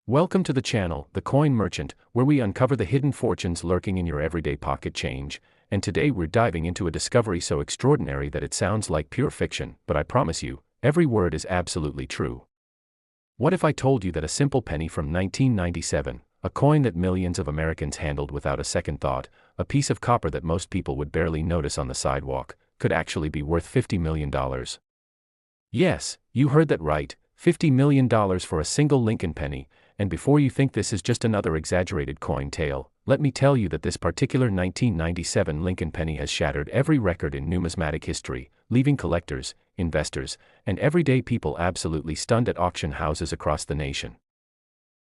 Welcome to the channel, The Coin Merchant, where we uncover the hidden fortunes lurking in your everyday pocket change, and today we're diving into a discovery so extraordinary that it sounds like pure fiction, but I promise you, every word is absolutely true. What if I told you that a simple penny from 1997, a coin that millions of Americans handled without a second thought, a piece of copper that most people would barely notice on the sidewalk, could actually be worth $50 million? Yes, you heard that right, $50 million for a single Lincoln penny. And before you think this is just another exaggerated coin tale, let me tell you that this particular 1997 Lincoln penny has shattered every record in numismatic history, leaving collectors, investors, and everyday people absolutely stunned at auction houses across the nation.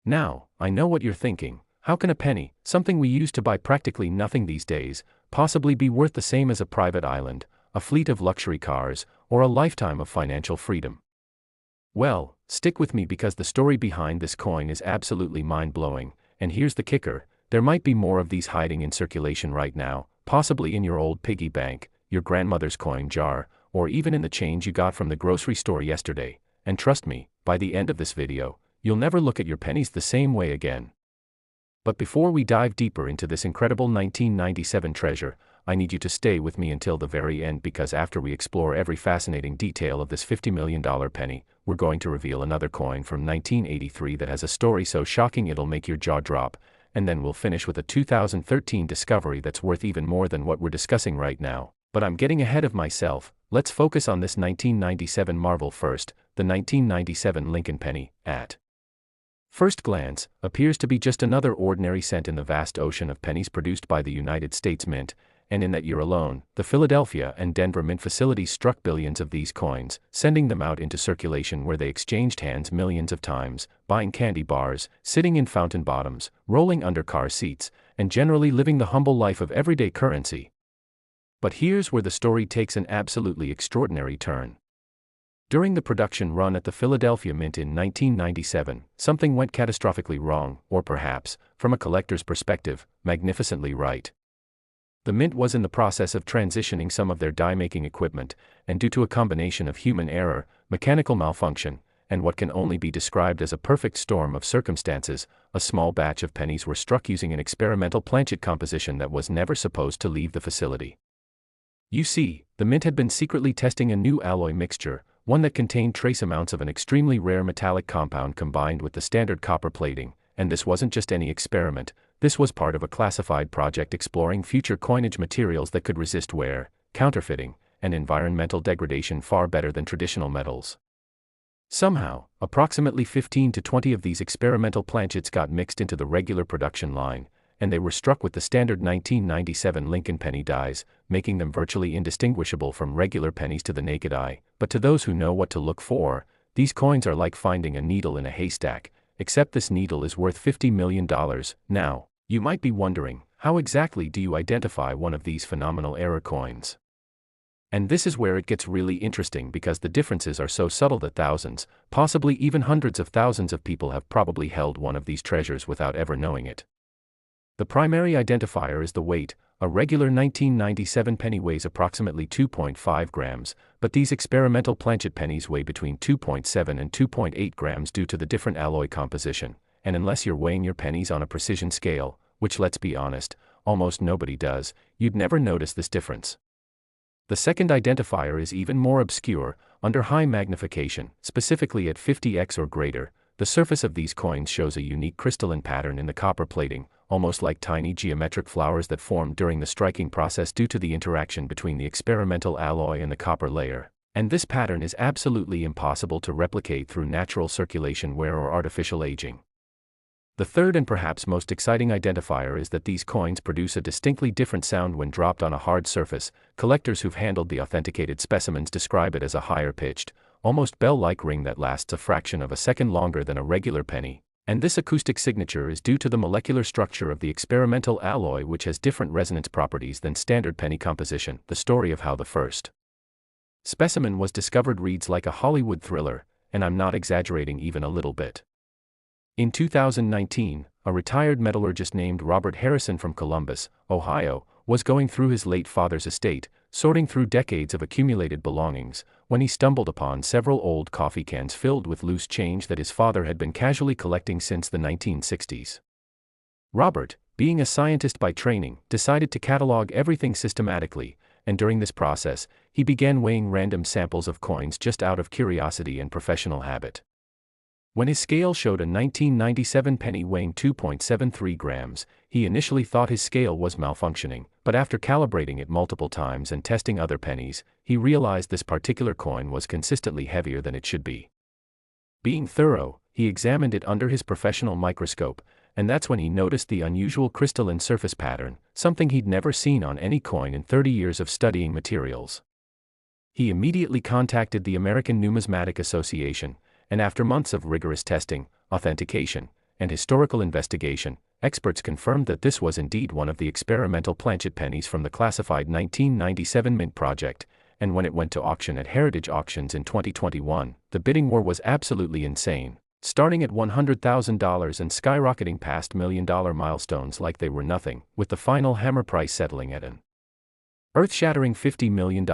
Now, I know what you're thinking. How can a penny, something we use to buy practically nothing these days, possibly be worth the same as a private island, a fleet of luxury cars, or a lifetime of financial freedom? Well, stick with me because the story behind this coin is absolutely mind-blowing, and here's the kicker: there might be more of these hiding in circulation right now, possibly in your old piggy bank, your grandmother's coin jar, or even in the change you got from the grocery store yesterday. And trust me, by the end of this video, you'll never look at your pennies the same way again. But before we dive deeper into this incredible 1997 treasure, I need you to stay with me until the very end, because after we explore every fascinating detail of this $50 million penny, we're going to reveal another coin from 1983 that has a story so shocking it'll make your jaw drop, and then we'll finish with a 2013 discovery that's worth even more than what we're discussing right now. But I'm getting ahead of myself. Let's focus on this 1997 marvel first. The 1997 Lincoln penny, at first glance, appears to be just another ordinary cent in the vast ocean of pennies produced by the United States Mint, and in that year alone, the Philadelphia and Denver mint facilities struck billions of these coins, sending them out into circulation where they exchanged hands millions of times, buying candy bars, sitting in fountain bottoms, rolling under car seats, and generally living the humble life of everyday currency. But here's where the story takes an absolutely extraordinary turn. During the production run at the Philadelphia Mint in 1997, something went catastrophically wrong, or perhaps, from a collector's perspective, magnificently right. The Mint was in the process of transitioning some of their die-making equipment, and due to a combination of human error, mechanical malfunction, and what can only be described as a perfect storm of circumstances, a small batch of pennies were struck using an experimental planchet composition that was never supposed to leave the facility. You see, the Mint had been secretly testing a new alloy mixture, one that contained trace amounts of an extremely rare metallic compound combined with the standard copper plating, and this wasn't just any experiment. This was part of a classified project exploring future coinage materials that could resist wear, counterfeiting, and environmental degradation far better than traditional metals. Somehow, approximately 15 to 20 of these experimental planchets got mixed into the regular production line, and they were struck with the standard 1997 Lincoln penny dies, making them virtually indistinguishable from regular pennies to the naked eye. But to those who know what to look for, these coins are like finding a needle in a haystack, except this needle is worth $50 million. Now, you might be wondering, how exactly do you identify one of these phenomenal error coins? And this is where it gets really interesting, because the differences are so subtle that thousands, possibly even hundreds of thousands of people have probably held one of these treasures without ever knowing it. The primary identifier is the weight. A regular 1997 penny weighs approximately 2.5 grams, but these experimental planchet pennies weigh between 2.7 and 2.8 grams due to the different alloy composition, and unless you're weighing your pennies on a precision scale, which, let's be honest, almost nobody does, you'd never notice this difference. The second identifier is even more obscure. Under high magnification, specifically at 50x or greater, the surface of these coins shows a unique crystalline pattern in the copper plating, almost like tiny geometric flowers that formed during the striking process due to the interaction between the experimental alloy and the copper layer. And this pattern is absolutely impossible to replicate through natural circulation wear or artificial aging. The third and perhaps most exciting identifier is that these coins produce a distinctly different sound when dropped on a hard surface. Collectors who've handled the authenticated specimens describe it as a higher-pitched, almost bell-like ring that lasts a fraction of a second longer than a regular penny. And this acoustic signature is due to the molecular structure of the experimental alloy, which has different resonance properties than standard penny composition. The story of how the first specimen was discovered reads like a Hollywood thriller, and I'm not exaggerating even a little bit. In 2019, a retired metallurgist named Robert Harrison from Columbus, Ohio, was going through his late father's estate, sorting through decades of accumulated belongings, when he stumbled upon several old coffee cans filled with loose change that his father had been casually collecting since the 1960s. Robert, being a scientist by training, decided to catalog everything systematically, and during this process, he began weighing random samples of coins just out of curiosity and professional habit. When his scale showed a 1997 penny weighing 2.73 grams, he initially thought his scale was malfunctioning, but after calibrating it multiple times and testing other pennies, he realized this particular coin was consistently heavier than it should be. Being thorough, he examined it under his professional microscope, and that's when he noticed the unusual crystalline surface pattern, something he'd never seen on any coin in 30 years of studying materials. He immediately contacted the American Numismatic Association, and after months of rigorous testing, authentication, and historical investigation, experts confirmed that this was indeed one of the experimental planchet pennies from the classified 1997 mint project, and when it went to auction at Heritage Auctions in 2021, the bidding war was absolutely insane, starting at $100,000 and skyrocketing past million-dollar milestones like they were nothing, with the final hammer price settling at an earth-shattering $50 million,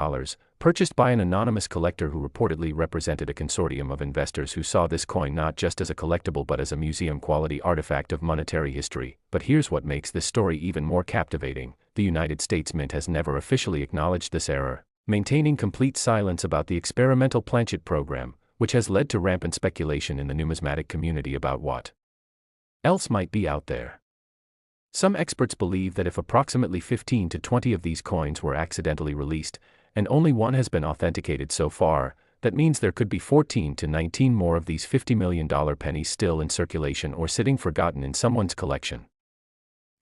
purchased by an anonymous collector who reportedly represented a consortium of investors who saw this coin not just as a collectible but as a museum-quality artifact of monetary history. But here's what makes this story even more captivating: the United States Mint has never officially acknowledged this error, maintaining complete silence about the experimental planchet program, which has led to rampant speculation in the numismatic community about what else might be out there. Some experts believe that if approximately 15 to 20 of these coins were accidentally released, and only one has been authenticated so far, that means there could be 14 to 19 more of these $50 million pennies still in circulation or sitting forgotten in someone's collection.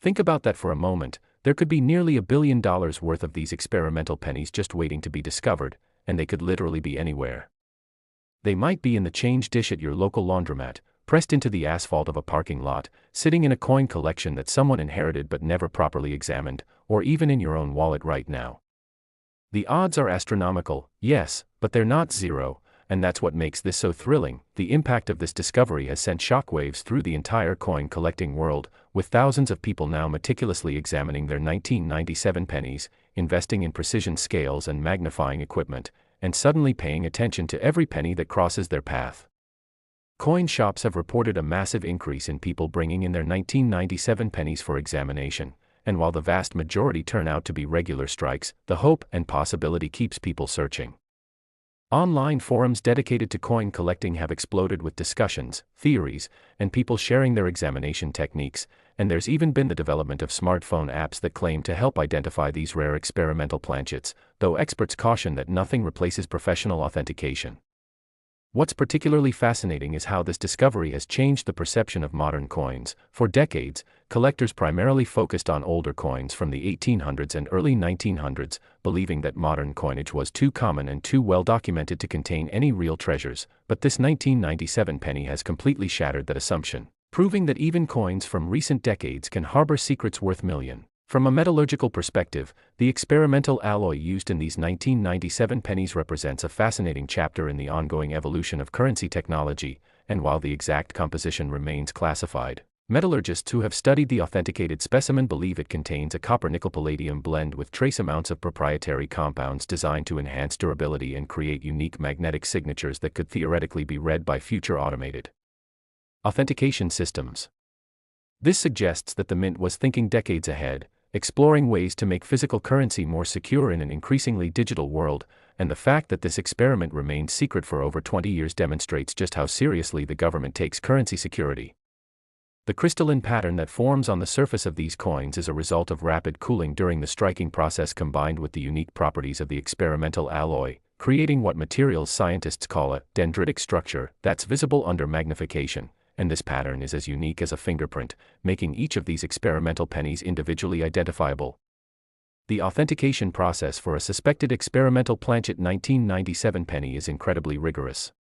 Think about that for a moment. There could be nearly $1 billion worth of these experimental pennies just waiting to be discovered, and they could literally be anywhere. They might be in the change dish at your local laundromat, pressed into the asphalt of a parking lot, sitting in a coin collection that someone inherited but never properly examined, or even in your own wallet right now. The odds are astronomical, yes, but they're not zero, and that's what makes this so thrilling. The impact of this discovery has sent shockwaves through the entire coin collecting world, with thousands of people now meticulously examining their 1997 pennies, investing in precision scales and magnifying equipment, and suddenly paying attention to every penny that crosses their path. Coin shops have reported a massive increase in people bringing in their 1997 pennies for examination, and while the vast majority turn out to be regular strikes, the hope and possibility keeps people searching. Online forums dedicated to coin collecting have exploded with discussions, theories, and people sharing their examination techniques, and there's even been the development of smartphone apps that claim to help identify these rare experimental planchets, though experts caution that nothing replaces professional authentication. What's particularly fascinating is how this discovery has changed the perception of modern coins. For decades, collectors primarily focused on older coins from the 1800s and early 1900s, believing that modern coinage was too common and too well documented to contain any real treasures. But this 1997 penny has completely shattered that assumption, proving that even coins from recent decades can harbor secrets worth millions. From a metallurgical perspective, the experimental alloy used in these 1997 pennies represents a fascinating chapter in the ongoing evolution of currency technology, and while the exact composition remains classified, metallurgists who have studied the authenticated specimen believe it contains a copper-nickel-palladium blend with trace amounts of proprietary compounds designed to enhance durability and create unique magnetic signatures that could theoretically be read by future automated authentication systems. This suggests that the Mint was thinking decades ahead, exploring ways to make physical currency more secure in an increasingly digital world, and the fact that this experiment remained secret for over 20 years demonstrates just how seriously the government takes currency security. The crystalline pattern that forms on the surface of these coins is a result of rapid cooling during the striking process combined with the unique properties of the experimental alloy, creating what materials scientists call a dendritic structure that's visible under magnification. And this pattern is as unique as a fingerprint, making each of these experimental pennies individually identifiable. The authentication process for a suspected experimental planchet 1997 penny is incredibly rigorous,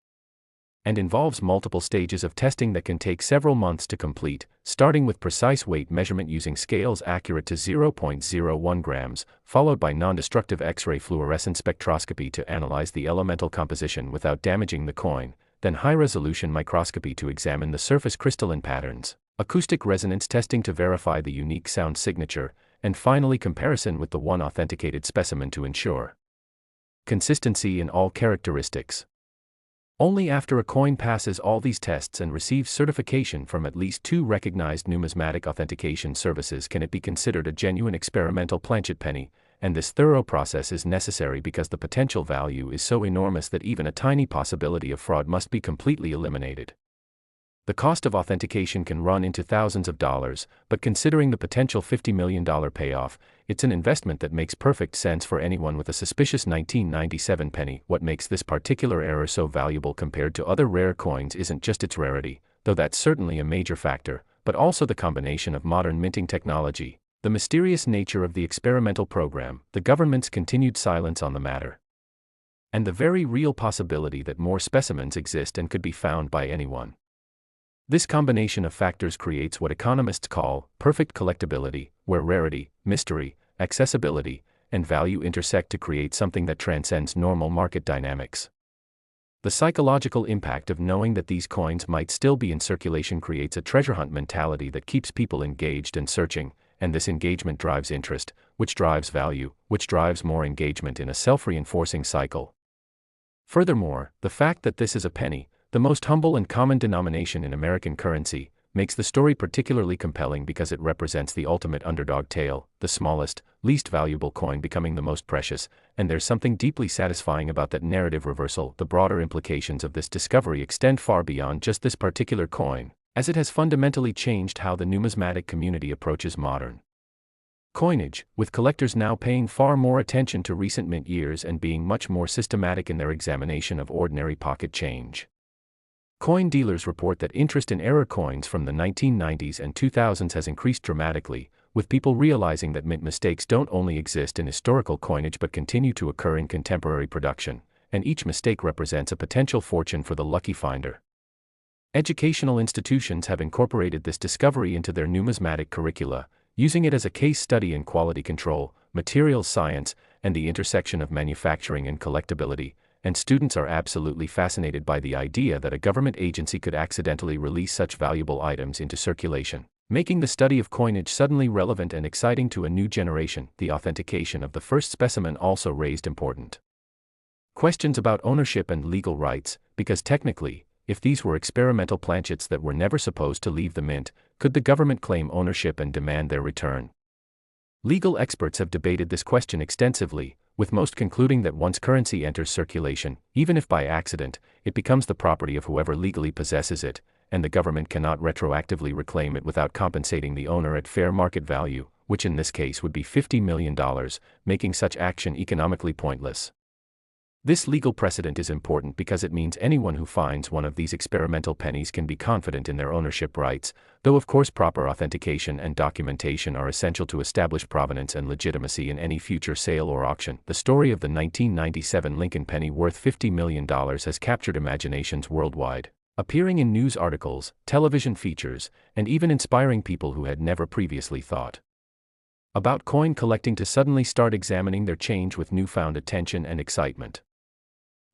and involves multiple stages of testing that can take several months to complete, starting with precise weight measurement using scales accurate to 0.01 grams, followed by non-destructive X-ray fluorescence spectroscopy to analyze the elemental composition without damaging the coin, then high-resolution microscopy to examine the surface crystalline patterns, acoustic resonance testing to verify the unique sound signature, and finally comparison with the one authenticated specimen to ensure consistency in all characteristics. Only after a coin passes all these tests and receives certification from at least 2 recognized numismatic authentication services can it be considered a genuine experimental planchet penny, and this thorough process is necessary because the potential value is so enormous that even a tiny possibility of fraud must be completely eliminated. The cost of authentication can run into thousands of dollars, but considering the potential $50 million payoff, it's an investment that makes perfect sense for anyone with a suspicious 1997 penny. What makes this particular error so valuable compared to other rare coins isn't just its rarity, though that's certainly a major factor, but also the combination of modern minting technology, the mysterious nature of the experimental program, the government's continued silence on the matter, and the very real possibility that more specimens exist and could be found by anyone. This combination of factors creates what economists call perfect collectability, where rarity, mystery, accessibility, and value intersect to create something that transcends normal market dynamics. The psychological impact of knowing that these coins might still be in circulation creates a treasure hunt mentality that keeps people engaged and searching, and this engagement drives interest, which drives value, which drives more engagement in a self-reinforcing cycle. Furthermore, the fact that this is a penny, the most humble and common denomination in American currency, makes the story particularly compelling because it represents the ultimate underdog tale, the smallest, least valuable coin becoming the most precious, and there's something deeply satisfying about that narrative reversal. The broader implications of this discovery extend far beyond just this particular coin, as it has fundamentally changed how the numismatic community approaches modern coinage, with collectors now paying far more attention to recent mint years and being much more systematic in their examination of ordinary pocket change. Coin dealers report that interest in error coins from the 1990s and 2000s has increased dramatically, with people realizing that mint mistakes don't only exist in historical coinage but continue to occur in contemporary production, and each mistake represents a potential fortune for the lucky finder. Educational institutions have incorporated this discovery into their numismatic curricula, using it as a case study in quality control, materials science, and the intersection of manufacturing and collectability, and students are absolutely fascinated by the idea that a government agency could accidentally release such valuable items into circulation, making the study of coinage suddenly relevant and exciting to a new generation. The authentication of the first specimen also raised important questions about ownership and legal rights, because technically, if these were experimental planchets that were never supposed to leave the mint, could the government claim ownership and demand their return? Legal experts have debated this question extensively, with most concluding that once currency enters circulation, even if by accident, it becomes the property of whoever legally possesses it, and the government cannot retroactively reclaim it without compensating the owner at fair market value, which in this case would be $50 million, making such action economically pointless. This legal precedent is important because it means anyone who finds one of these experimental pennies can be confident in their ownership rights, though of course proper authentication and documentation are essential to establish provenance and legitimacy in any future sale or auction. The story of the 1997 Lincoln penny worth $50 million has captured imaginations worldwide, appearing in news articles, television features, and even inspiring people who had never previously thought about coin collecting to suddenly start examining their change with newfound attention and excitement.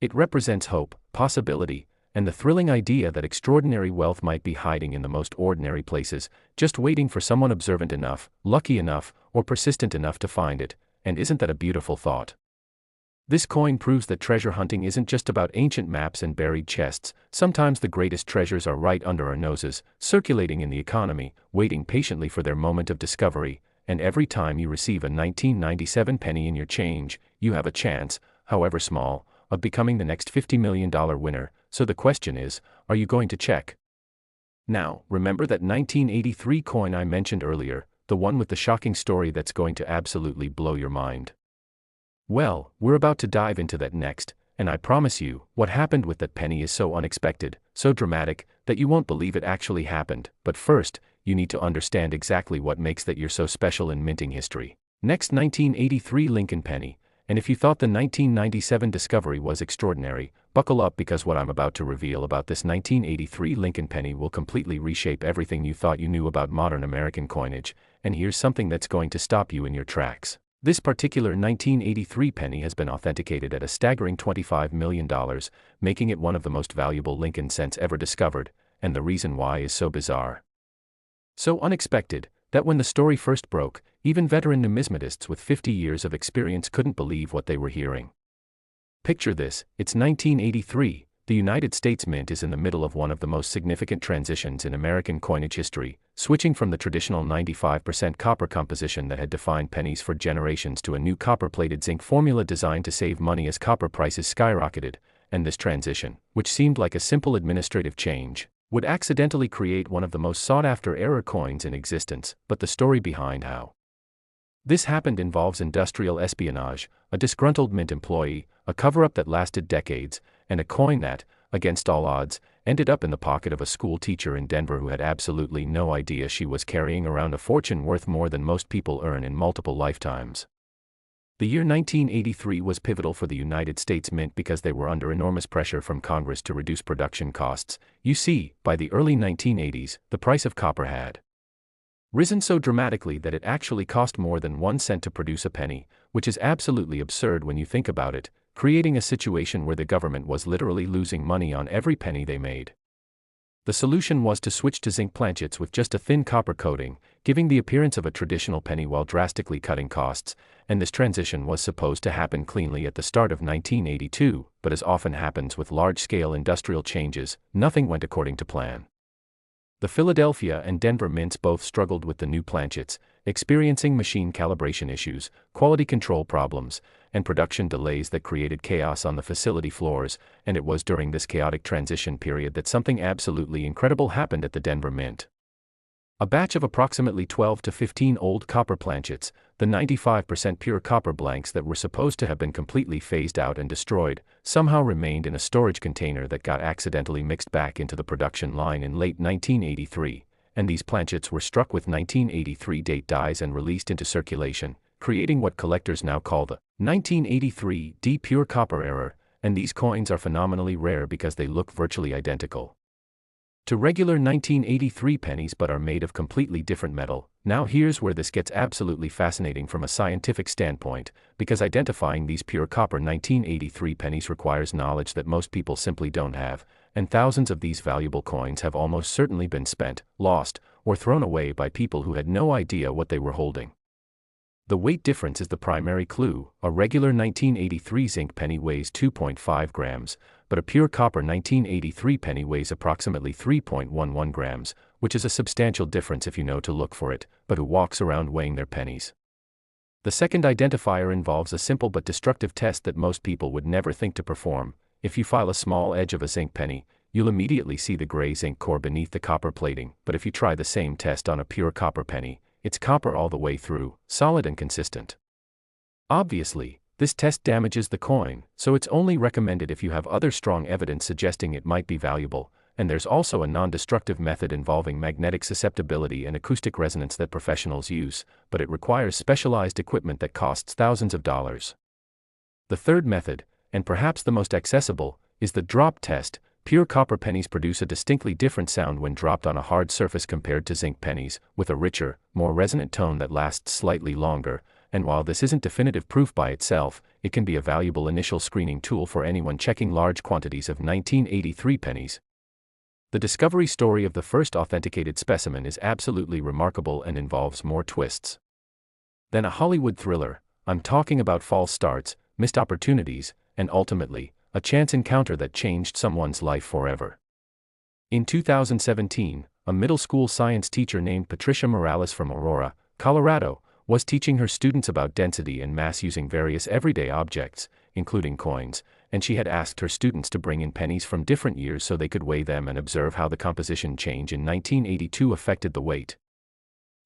It represents hope, possibility, and the thrilling idea that extraordinary wealth might be hiding in the most ordinary places, just waiting for someone observant enough, lucky enough, or persistent enough to find it. And isn't that a beautiful thought? This coin proves that treasure hunting isn't just about ancient maps and buried chests. Sometimes the greatest treasures are right under our noses, circulating in the economy, waiting patiently for their moment of discovery. And every time you receive a 1997 penny in your change, you have a chance, however small, of becoming the next $50 million winner. So the question is, are you going to check? Now, remember that 1983 coin I mentioned earlier, the one with the shocking story that's going to absolutely blow your mind? Well, we're about to dive into that next, and I promise you, what happened with that penny is so unexpected, so dramatic, that you won't believe it actually happened. But first, you need to understand exactly what makes that year so special in minting history. Next, 1983 Lincoln penny. And if you thought the 1997 discovery was extraordinary, buckle up because what I'm about to reveal about this 1983 Lincoln penny will completely reshape everything you thought you knew about modern American coinage, and here's something that's going to stop you in your tracks. This particular 1983 penny has been authenticated at a staggering $25 million, making it one of the most valuable Lincoln cents ever discovered, and the reason why is so bizarre, so unexpected, that when the story first broke, even veteran numismatists with 50 years of experience couldn't believe what they were hearing. Picture this, it's 1983, the United States Mint is in the middle of one of the most significant transitions in American coinage history, switching from the traditional 95% copper composition that had defined pennies for generations to a new copper-plated zinc formula designed to save money as copper prices skyrocketed, and this transition, which seemed like a simple administrative change, would accidentally create one of the most sought-after error coins in existence. But the story behind how this happened involves industrial espionage, a disgruntled mint employee, a cover-up that lasted decades, and a coin that, against all odds, ended up in the pocket of a school teacher in Denver who had absolutely no idea she was carrying around a fortune worth more than most people earn in multiple lifetimes. The year 1983 was pivotal for the United States Mint because they were under enormous pressure from Congress to reduce production costs. You see, by the early 1980s, the price of copper had risen so dramatically that it actually cost more than 1 cent to produce a penny, which is absolutely absurd when you think about it, creating a situation where the government was literally losing money on every penny they made. The solution was to switch to zinc planchets with just a thin copper coating, giving the appearance of a traditional penny while drastically cutting costs, and this transition was supposed to happen cleanly at the start of 1982, but as often happens with large-scale industrial changes, nothing went according to plan. The Philadelphia and Denver mints both struggled with the new planchets, experiencing machine calibration issues, quality control problems, and production delays that created chaos on the facility floors, and it was during this chaotic transition period that something absolutely incredible happened at the Denver Mint. A batch of approximately 12 to 15 old copper planchets, the 95% pure copper blanks that were supposed to have been completely phased out and destroyed, somehow remained in a storage container that got accidentally mixed back into the production line in late 1983, and these planchets were struck with 1983 date dies and released into circulation, creating what collectors now call the 1983 D pure copper error, and these coins are phenomenally rare because they look virtually identical to regular 1983 pennies but are made of completely different metal. Now here's where this gets absolutely fascinating from a scientific standpoint, because identifying these pure copper 1983 pennies requires knowledge that most people simply don't have, and thousands of these valuable coins have almost certainly been spent, lost, or thrown away by people who had no idea what they were holding. The weight difference is the primary clue. A regular 1983 zinc penny weighs 2.5 grams, but a pure copper 1983 penny weighs approximately 3.11 grams, which is a substantial difference if you know to look for it, but who walks around weighing their pennies? The second identifier involves a simple but destructive test that most people would never think to perform. If you file a small edge of a zinc penny, you'll immediately see the gray zinc core beneath the copper plating, but if you try the same test on a pure copper penny, it's copper all the way through, solid and consistent. Obviously, this test damages the coin, so it's only recommended if you have other strong evidence suggesting it might be valuable, and there's also a non-destructive method involving magnetic susceptibility and acoustic resonance that professionals use, but it requires specialized equipment that costs thousands of dollars. The third method, and perhaps the most accessible, is the drop test. Pure copper pennies produce a distinctly different sound when dropped on a hard surface compared to zinc pennies, with a richer, more resonant tone that lasts slightly longer, and while this isn't definitive proof by itself, it can be a valuable initial screening tool for anyone checking large quantities of 1983 pennies. The discovery story of the first authenticated specimen is absolutely remarkable and involves more twists than a Hollywood thriller. I'm talking about false starts, missed opportunities, and ultimately, a chance encounter that changed someone's life forever. In 2017, a middle school science teacher named Patricia Morales from Aurora, Colorado, was teaching her students about density and mass using various everyday objects, including coins, and she had asked her students to bring in pennies from different years so they could weigh them and observe how the composition change in 1982 affected the weight.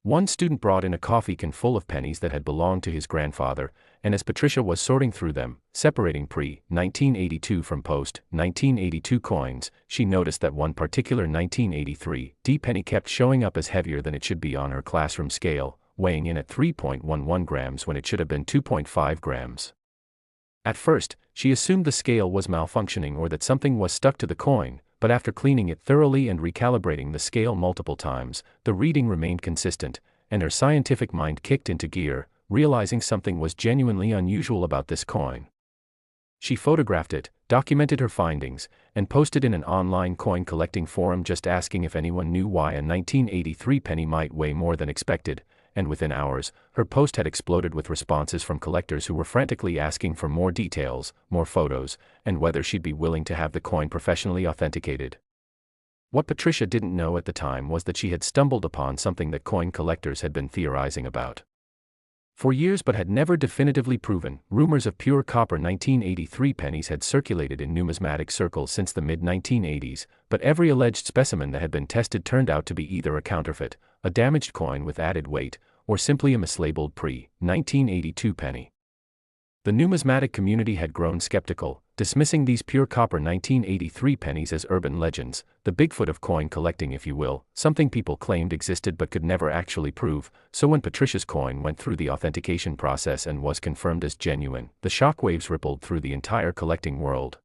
One student brought in a coffee can full of pennies that had belonged to his grandfather, and as Patricia was sorting through them, separating pre-1982 from post-1982 coins, she noticed that one particular 1983 D penny kept showing up as heavier than it should be on her classroom scale, weighing in at 3.11 grams when it should have been 2.5 grams. At first, she assumed the scale was malfunctioning or that something was stuck to the coin, but after cleaning it thoroughly and recalibrating the scale multiple times, the reading remained consistent, and her scientific mind kicked into gear, realizing something was genuinely unusual about this coin. She photographed it, documented her findings, and posted in an online coin collecting forum just asking if anyone knew why a 1983 penny might weigh more than expected, and within hours, her post had exploded with responses from collectors who were frantically asking for more details, more photos, and whether she'd be willing to have the coin professionally authenticated. What Patricia didn't know at the time was that she had stumbled upon something that coin collectors had been theorizing about for years but had never definitively proven. Rumors of pure copper 1983 pennies had circulated in numismatic circles since the mid-1980s, but every alleged specimen that had been tested turned out to be either a counterfeit, a damaged coin with added weight, or simply a mislabeled pre-1982 penny. The numismatic community had grown skeptical, dismissing these pure copper 1983 pennies as urban legends, the Bigfoot of coin collecting if you will, something people claimed existed but could never actually prove. So when Patricia's coin went through the authentication process and was confirmed as genuine, the shockwaves rippled through the entire collecting world.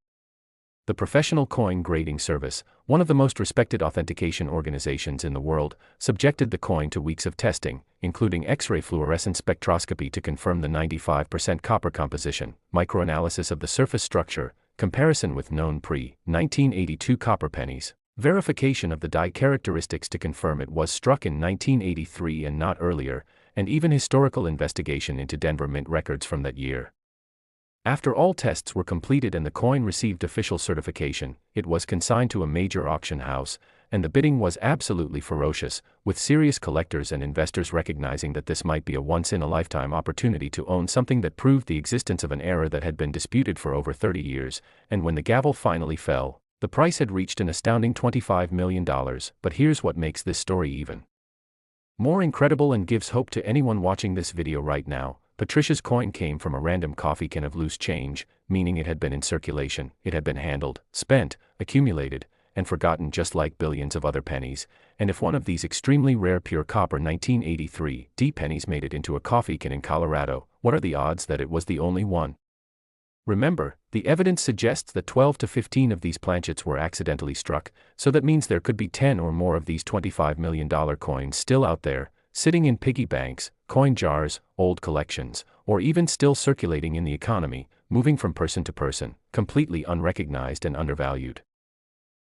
The Professional Coin Grading Service, one of the most respected authentication organizations in the world, subjected the coin to weeks of testing, including X-ray fluorescence spectroscopy to confirm the 95% copper composition, microanalysis of the surface structure, comparison with known pre-1982 copper pennies, verification of the die characteristics to confirm it was struck in 1983 and not earlier, and even historical investigation into Denver Mint records from that year. After all tests were completed and the coin received official certification, it was consigned to a major auction house, and the bidding was absolutely ferocious, with serious collectors and investors recognizing that this might be a once-in-a-lifetime opportunity to own something that proved the existence of an era that had been disputed for over 30 years, and when the gavel finally fell, the price had reached an astounding $25 million. But here's what makes this story even more incredible and gives hope to anyone watching this video right now. Patricia's coin came from a random coffee can of loose change, meaning it had been in circulation, it had been handled, spent, accumulated, and forgotten just like billions of other pennies, and if one of these extremely rare pure copper 1983 D pennies made it into a coffee can in Colorado, what are the odds that it was the only one? Remember, the evidence suggests that 12 to 15 of these planchets were accidentally struck, so that means there could be 10 or more of these $25 million coins still out there, sitting in piggy banks, coin jars, old collections, or even still circulating in the economy, moving from person to person, completely unrecognized and undervalued.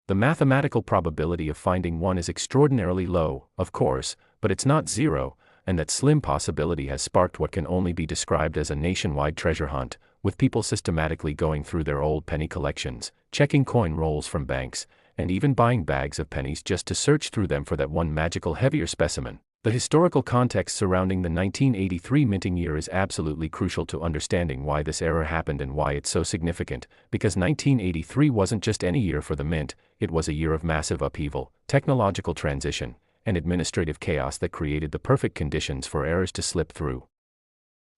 The mathematical probability of finding one is extraordinarily low, of course, but it's not zero, and that slim possibility has sparked what can only be described as a nationwide treasure hunt, with people systematically going through their old penny collections, checking coin rolls from banks, and even buying bags of pennies just to search through them for that one magical heavier specimen. The historical context surrounding the 1983 minting year is absolutely crucial to understanding why this error happened and why it's so significant, because 1983 wasn't just any year for the mint, it was a year of massive upheaval, technological transition, and administrative chaos that created the perfect conditions for errors to slip through.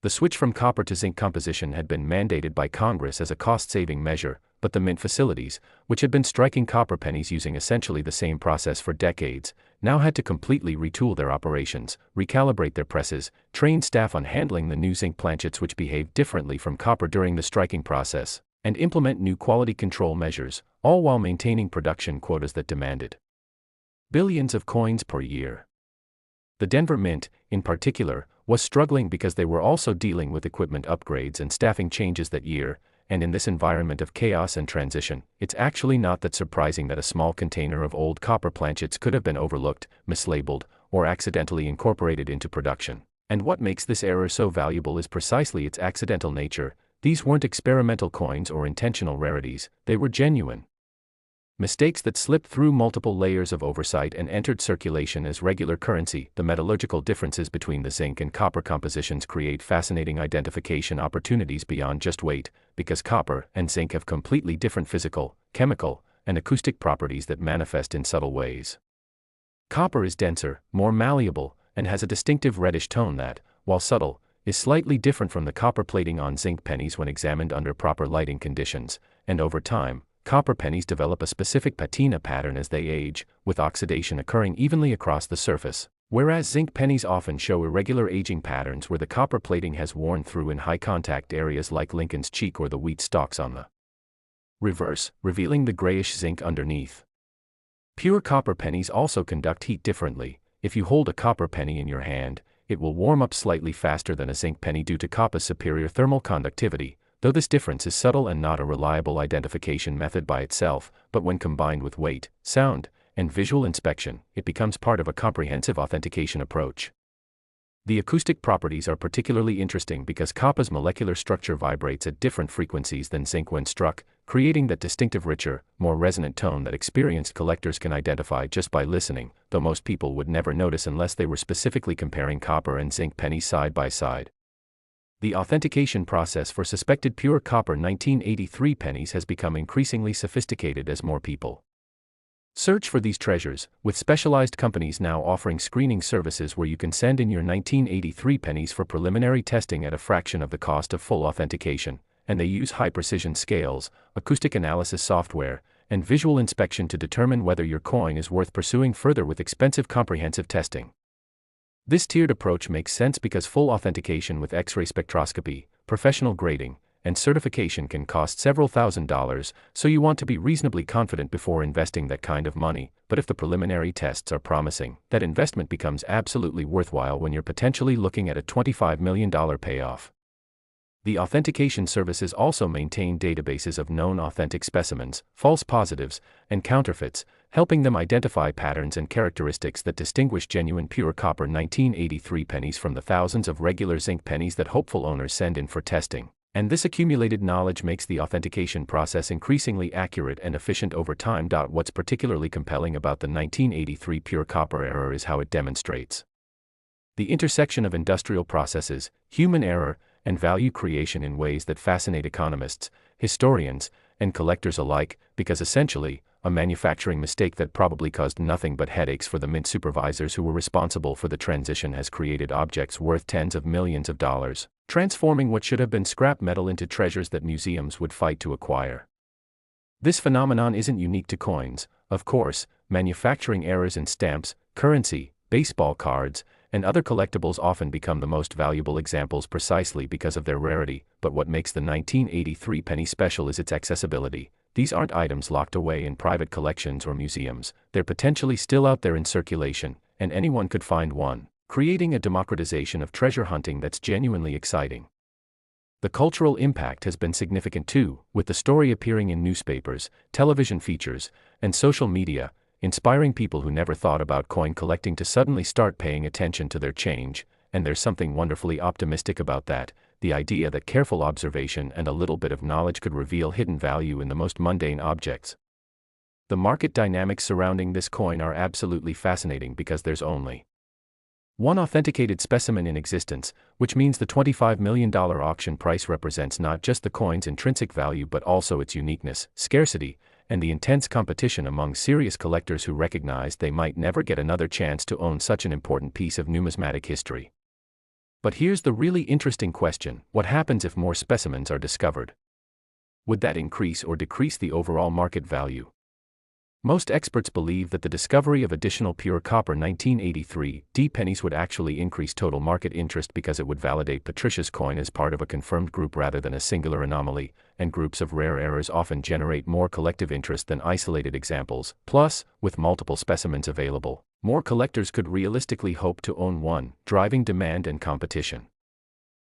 The switch from copper to zinc composition had been mandated by Congress as a cost-saving measure, but the mint facilities, which had been striking copper pennies using essentially the same process for decades, now had to completely retool their operations, recalibrate their presses, train staff on handling the new zinc planchets which behaved differently from copper during the striking process, and implement new quality control measures, all while maintaining production quotas that demanded billions of coins per year. The Denver Mint, in particular, was struggling because they were also dealing with equipment upgrades and staffing changes that year, and in this environment of chaos and transition, it's actually not that surprising that a small container of old copper planchets could have been overlooked, mislabeled, or accidentally incorporated into production. And what makes this error so valuable is precisely its accidental nature. These weren't experimental coins or intentional rarities, they were genuine mistakes that slipped through multiple layers of oversight and entered circulation as regular currency. The metallurgical differences between the zinc and copper compositions create fascinating identification opportunities beyond just weight, because copper and zinc have completely different physical, chemical, and acoustic properties that manifest in subtle ways. Copper is denser, more malleable, and has a distinctive reddish tone that, while subtle, is slightly different from the copper plating on zinc pennies when examined under proper lighting conditions, and over time, copper pennies develop a specific patina pattern as they age, with oxidation occurring evenly across the surface, whereas zinc pennies often show irregular aging patterns where the copper plating has worn through in high-contact areas like Lincoln's cheek or the wheat stalks on the reverse, revealing the grayish zinc underneath. Pure copper pennies also conduct heat differently. If you hold a copper penny in your hand, it will warm up slightly faster than a zinc penny due to copper's superior thermal conductivity, though this difference is subtle and not a reliable identification method by itself, but when combined with weight, sound, and visual inspection, it becomes part of a comprehensive authentication approach. The acoustic properties are particularly interesting because copper's molecular structure vibrates at different frequencies than zinc when struck, creating that distinctive richer, more resonant tone that experienced collectors can identify just by listening, though most people would never notice unless they were specifically comparing copper and zinc pennies side by side. The authentication process for suspected pure copper 1983 pennies has become increasingly sophisticated as more people search for these treasures, with specialized companies now offering screening services where you can send in your 1983 pennies for preliminary testing at a fraction of the cost of full authentication, and they use high-precision scales, acoustic analysis software, and visual inspection to determine whether your coin is worth pursuing further with expensive comprehensive testing. This tiered approach makes sense because full authentication with X-ray spectroscopy, professional grading, and certification can cost several $1,000s, so you want to be reasonably confident before investing that kind of money, but if the preliminary tests are promising, that investment becomes absolutely worthwhile when you're potentially looking at a $25 million payoff. The authentication services also maintain databases of known authentic specimens, false positives, and counterfeits, helping them identify patterns and characteristics that distinguish genuine pure copper 1983 pennies from the thousands of regular zinc pennies that hopeful owners send in for testing. And this accumulated knowledge makes the authentication process increasingly accurate and efficient over time. What's particularly compelling about the 1983 pure copper error is how it demonstrates the intersection of industrial processes, human error, and value creation in ways that fascinate economists, historians, and collectors alike, because essentially, a manufacturing mistake that probably caused nothing but headaches for the mint supervisors who were responsible for the transition has created objects worth tens of millions of dollars, transforming what should have been scrap metal into treasures that museums would fight to acquire. This phenomenon isn't unique to coins, of course. Manufacturing errors in stamps, currency, baseball cards, and other collectibles often become the most valuable examples precisely because of their rarity, but what makes the 1983 penny special is its accessibility. These aren't items locked away in private collections or museums, they're potentially still out there in circulation, and anyone could find one, creating a democratization of treasure hunting that's genuinely exciting. The cultural impact has been significant too, with the story appearing in newspapers, television features, and social media, inspiring people who never thought about coin collecting to suddenly start paying attention to their change, and there's something wonderfully optimistic about that, the idea that careful observation and a little bit of knowledge could reveal hidden value in the most mundane objects. The market dynamics surrounding this coin are absolutely fascinating because there's only one authenticated specimen in existence, which means the $25 million auction price represents not just the coin's intrinsic value but also its uniqueness, scarcity, and the intense competition among serious collectors who recognize they might never get another chance to own such an important piece of numismatic history. But here's the really interesting question: what happens if more specimens are discovered? Would that increase or decrease the overall market value? Most experts believe that the discovery of additional pure copper 1983 pennies would actually increase total market interest because it would validate Patricia's coin as part of a confirmed group rather than a singular anomaly, and groups of rare errors often generate more collective interest than isolated examples. Plus, with multiple specimens available, more collectors could realistically hope to own one, driving demand and competition.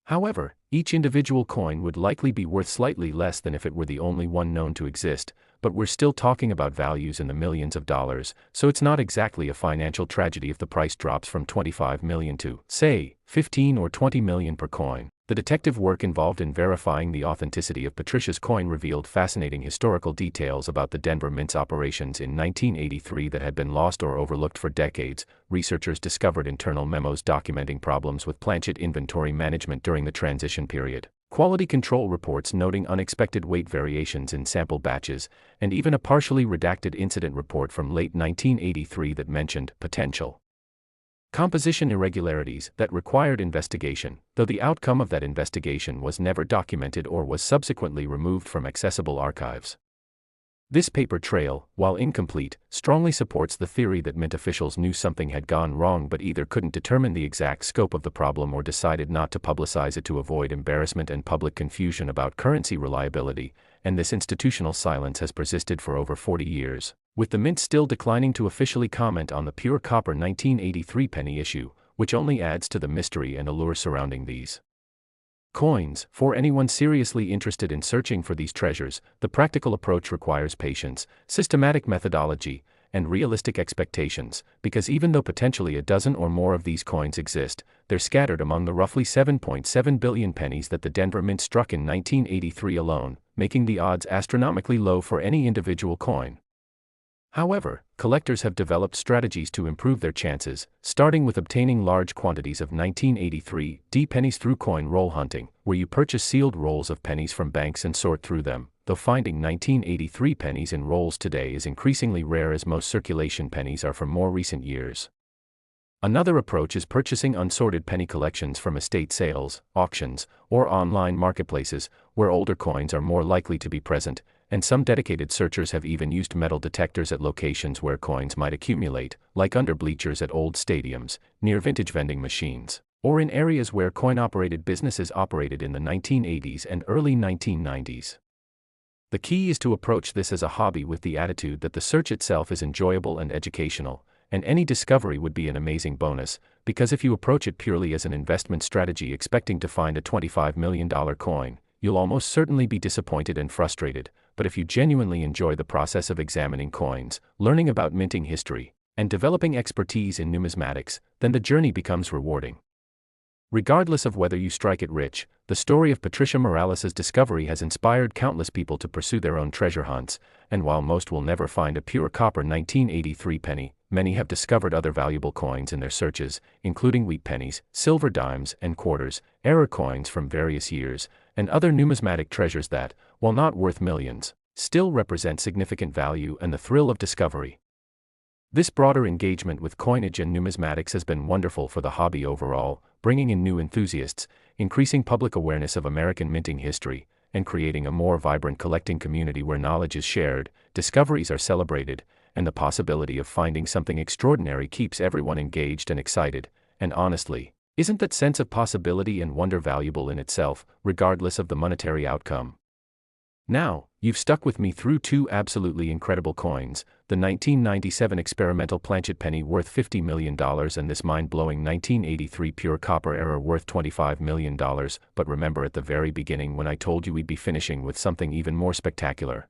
However, each individual coin would likely be worth slightly less than if it were the only one known to exist, but we're still talking about values in the millions of dollars, so it's not exactly a financial tragedy if the price drops from $25 million to, say, $15 or $20 million per coin. The detective work involved in verifying the authenticity of Patricia's coin revealed fascinating historical details about the Denver Mint's operations in 1983 that had been lost or overlooked for decades. Researchers discovered internal memos documenting problems with planchet inventory management during the transition period, quality control reports noting unexpected weight variations in sample batches, and even a partially redacted incident report from late 1983 that mentioned potential composition irregularities that required investigation, though the outcome of that investigation was never documented or was subsequently removed from accessible archives. This paper trail, while incomplete, strongly supports the theory that Mint officials knew something had gone wrong but either couldn't determine the exact scope of the problem or decided not to publicize it to avoid embarrassment and public confusion about currency reliability, and this institutional silence has persisted for over 40 years, with the Mint still declining to officially comment on the pure copper 1983 penny issue, which only adds to the mystery and allure surrounding these Coins. For anyone seriously interested in searching for these treasures, the practical approach requires patience, systematic methodology, and realistic expectations, because even though potentially a dozen or more of these coins exist, they're scattered among the roughly 7.7 billion pennies that the Denver Mint struck in 1983 alone, making the odds astronomically low for any individual coin. However, collectors have developed strategies to improve their chances, starting with obtaining large quantities of 1983 D pennies through coin roll hunting, where you purchase sealed rolls of pennies from banks and sort through them, though finding 1983 pennies in rolls today is increasingly rare as most circulation pennies are from more recent years. Another approach is purchasing unsorted penny collections from estate sales, auctions, or online marketplaces, where older coins are more likely to be present, and some dedicated searchers have even used metal detectors at locations where coins might accumulate, like under bleachers at old stadiums, near vintage vending machines, or in areas where coin-operated businesses operated in the 1980s and early 1990s. The key is to approach this as a hobby with the attitude that the search itself is enjoyable and educational, and any discovery would be an amazing bonus, because if you approach it purely as an investment strategy expecting to find a $25 million coin, you'll almost certainly be disappointed and frustrated. But if you genuinely enjoy the process of examining coins, learning about minting history, and developing expertise in numismatics, then the journey becomes rewarding. Regardless of whether you strike it rich, the story of Patricia Morales' discovery has inspired countless people to pursue their own treasure hunts, and while most will never find a pure copper 1983 penny, many have discovered other valuable coins in their searches, including wheat pennies, silver dimes and quarters, error coins from various years, and other numismatic treasures that, while not worth millions, still represent significant value and the thrill of discovery. This broader engagement with coinage and numismatics has been wonderful for the hobby overall, bringing in new enthusiasts, increasing public awareness of American minting history, and creating a more vibrant collecting community where knowledge is shared, discoveries are celebrated, and the possibility of finding something extraordinary keeps everyone engaged and excited. And honestly, isn't that sense of possibility and wonder valuable in itself, regardless of the monetary outcome? Now, you've stuck with me through two absolutely incredible coins, the 1997 experimental planchet penny worth $50 million and this mind-blowing 1983 pure copper error worth $25 million, but remember at the very beginning when I told you we'd be finishing with something even more spectacular?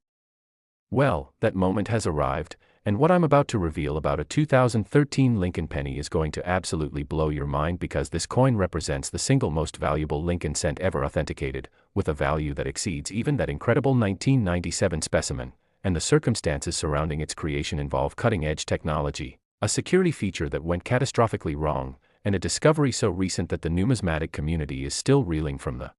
Well, that moment has arrived, and what I'm about to reveal about a 2013 Lincoln penny is going to absolutely blow your mind because this coin represents the single most valuable Lincoln cent ever authenticated, with a value that exceeds even that incredible 1997 specimen, and the circumstances surrounding its creation involve cutting-edge technology, a security feature that went catastrophically wrong, and a discovery so recent that the numismatic community is still reeling from the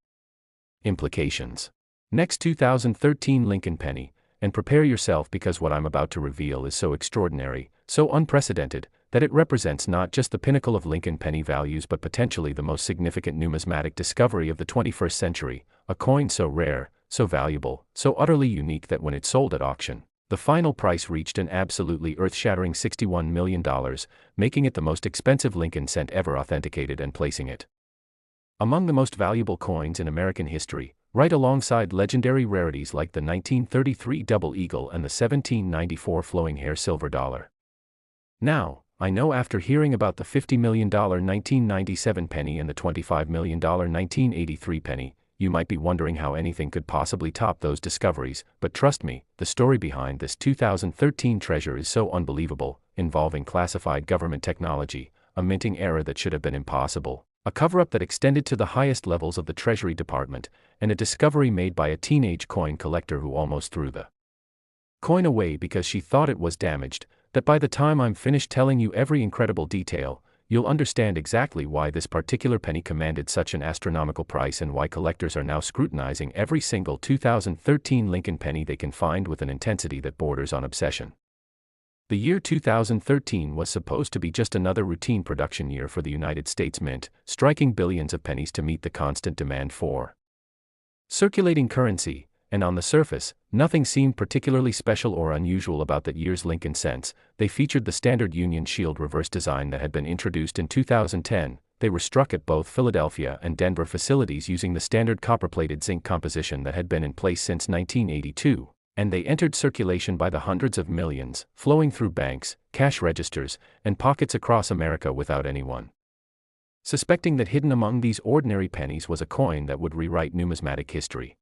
implications. Next 2013 Lincoln penny, and prepare yourself because what I'm about to reveal is so extraordinary, so unprecedented, that it represents not just the pinnacle of Lincoln penny values but potentially the most significant numismatic discovery of the 21st century, a coin so rare, so valuable, so utterly unique that when it sold at auction, the final price reached an absolutely earth-shattering $61 million, making it the most expensive Lincoln cent ever authenticated and placing it among the most valuable coins in American history, right alongside legendary rarities like the 1933 Double Eagle and the 1794 Flowing Hair Silver Dollar. Now, I know after hearing about the $50 million 1997 penny and the $25 million 1983 penny, you might be wondering how anything could possibly top those discoveries, but trust me, the story behind this 2013 treasure is so unbelievable, involving classified government technology, a minting error that should have been impossible, a cover-up that extended to the highest levels of the Treasury Department, and a discovery made by a teenage coin collector who almost threw the coin away because she thought it was damaged, that by the time I'm finished telling you every incredible detail, you'll understand exactly why this particular penny commanded such an astronomical price and why collectors are now scrutinizing every single 2013 Lincoln penny they can find with an intensity that borders on obsession. The year 2013 was supposed to be just another routine production year for the United States Mint, striking billions of pennies to meet the constant demand for circulating currency, and on the surface, nothing seemed particularly special or unusual about that year's Lincoln cents. They featured the standard Union Shield reverse design that had been introduced in 2010. They were struck at both Philadelphia and Denver facilities using the standard copper-plated zinc composition that had been in place since 1982. And they entered circulation by the hundreds of millions, flowing through banks, cash registers, and pockets across America without anyone suspecting that hidden among these ordinary pennies was a coin that would rewrite numismatic history.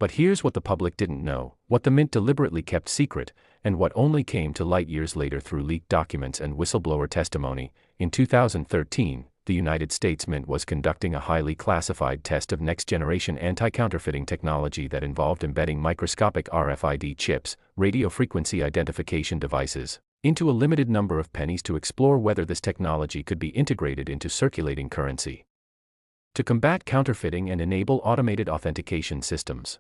But here's what the public didn't know, what the mint deliberately kept secret, and what only came to light years later through leaked documents and whistleblower testimony. In 2013, the United States Mint was conducting a highly classified test of next-generation anti-counterfeiting technology that involved embedding microscopic RFID chips, radio frequency identification devices, into a limited number of pennies to explore whether this technology could be integrated into circulating currency to combat counterfeiting and enable automated authentication systems.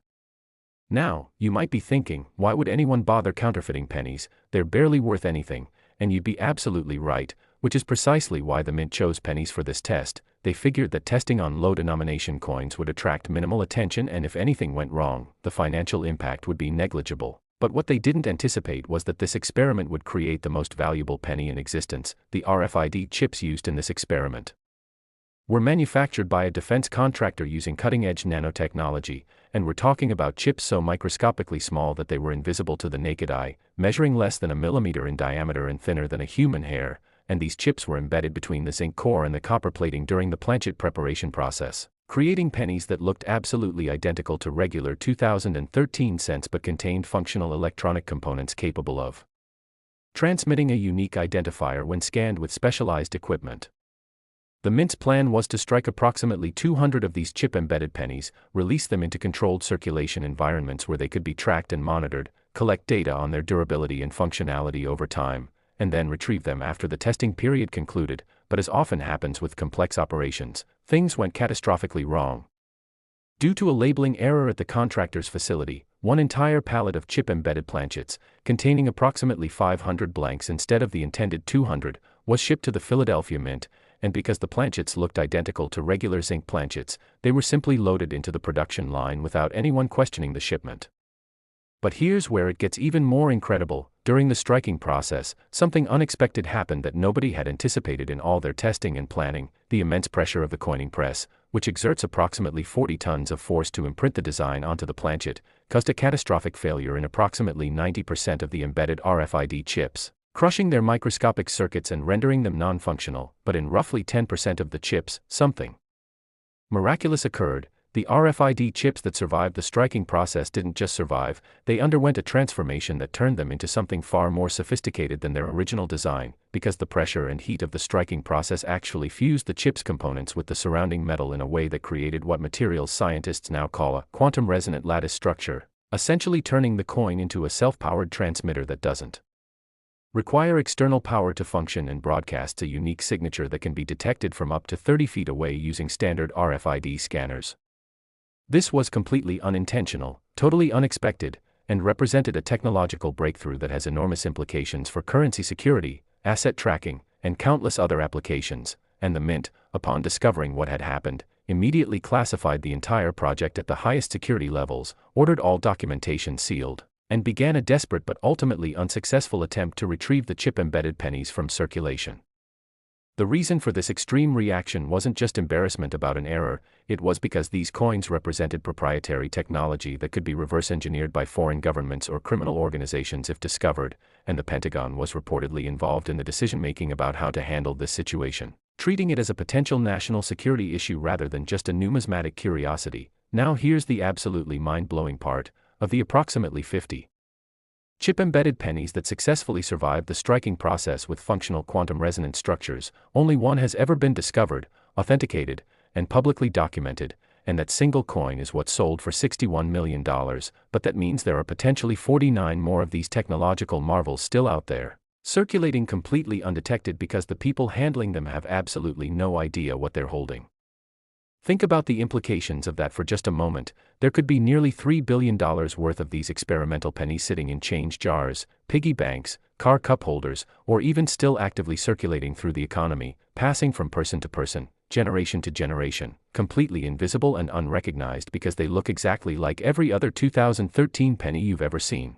Now, you might be thinking, why would anyone bother counterfeiting pennies? They're barely worth anything, and you'd be absolutely right, which is precisely why the mint chose pennies for this test. They figured that testing on low-denomination coins would attract minimal attention, and if anything went wrong, the financial impact would be negligible. But what they didn't anticipate was that this experiment would create the most valuable penny in existence. The RFID chips used in this experiment were manufactured by a defense contractor using cutting-edge nanotechnology, and we're talking about chips so microscopically small that they were invisible to the naked eye, measuring less than a millimeter in diameter and thinner than a human hair, and these chips were embedded between the zinc core and the copper plating during the planchet preparation process, creating pennies that looked absolutely identical to regular 2013 cents but contained functional electronic components capable of transmitting a unique identifier when scanned with specialized equipment. The mint's plan was to strike approximately 200 of these chip-embedded pennies, release them into controlled circulation environments where they could be tracked and monitored, collect data on their durability and functionality over time, and then retrieve them after the testing period concluded. But as often happens with complex operations, things went catastrophically wrong. Due to a labeling error at the contractor's facility, one entire pallet of chip-embedded planchets, containing approximately 500 blanks instead of the intended 200, was shipped to the Philadelphia Mint, and because the planchets looked identical to regular zinc planchets, they were simply loaded into the production line without anyone questioning the shipment. But here's where it gets even more incredible. During the striking process, something unexpected happened that nobody had anticipated in all their testing and planning. The immense pressure of the coining press, which exerts approximately 40 tons of force to imprint the design onto the planchet, caused a catastrophic failure in approximately 90% of the embedded RFID chips, crushing their microscopic circuits and rendering them non-functional. But in roughly 10% of the chips, something miraculous occurred. The RFID chips that survived the striking process didn't just survive, they underwent a transformation that turned them into something far more sophisticated than their original design, because the pressure and heat of the striking process actually fused the chip's components with the surrounding metal in a way that created what materials scientists now call a quantum resonant lattice structure, essentially turning the coin into a self-powered transmitter that doesn't require external power to function and broadcasts a unique signature that can be detected from up to 30 feet away using standard RFID scanners. This was completely unintentional, totally unexpected, and represented a technological breakthrough that has enormous implications for currency security, asset tracking, and countless other applications. And the Mint, upon discovering what had happened, immediately classified the entire project at the highest security levels, ordered all documentation sealed, and began a desperate but ultimately unsuccessful attempt to retrieve the chip-embedded pennies from circulation. The reason for this extreme reaction wasn't just embarrassment about an error, it was because these coins represented proprietary technology that could be reverse-engineered by foreign governments or criminal organizations if discovered, and the Pentagon was reportedly involved in the decision-making about how to handle this situation, treating it as a potential national security issue rather than just a numismatic curiosity. Now here's the absolutely mind-blowing part. Of the approximately 50 chip-embedded pennies that successfully survived the striking process with functional quantum resonant structures, only one has ever been discovered, authenticated, and publicly documented, and that single coin is what sold for $61 million, but that means there are potentially 49 more of these technological marvels still out there, circulating completely undetected because the people handling them have absolutely no idea what they're holding. Think about the implications of that for just a moment. There could be nearly $3 billion worth of these experimental pennies sitting in change jars, piggy banks, car cup holders, or even still actively circulating through the economy, passing from person to person, generation to generation, completely invisible and unrecognized because they look exactly like every other 2013 penny you've ever seen.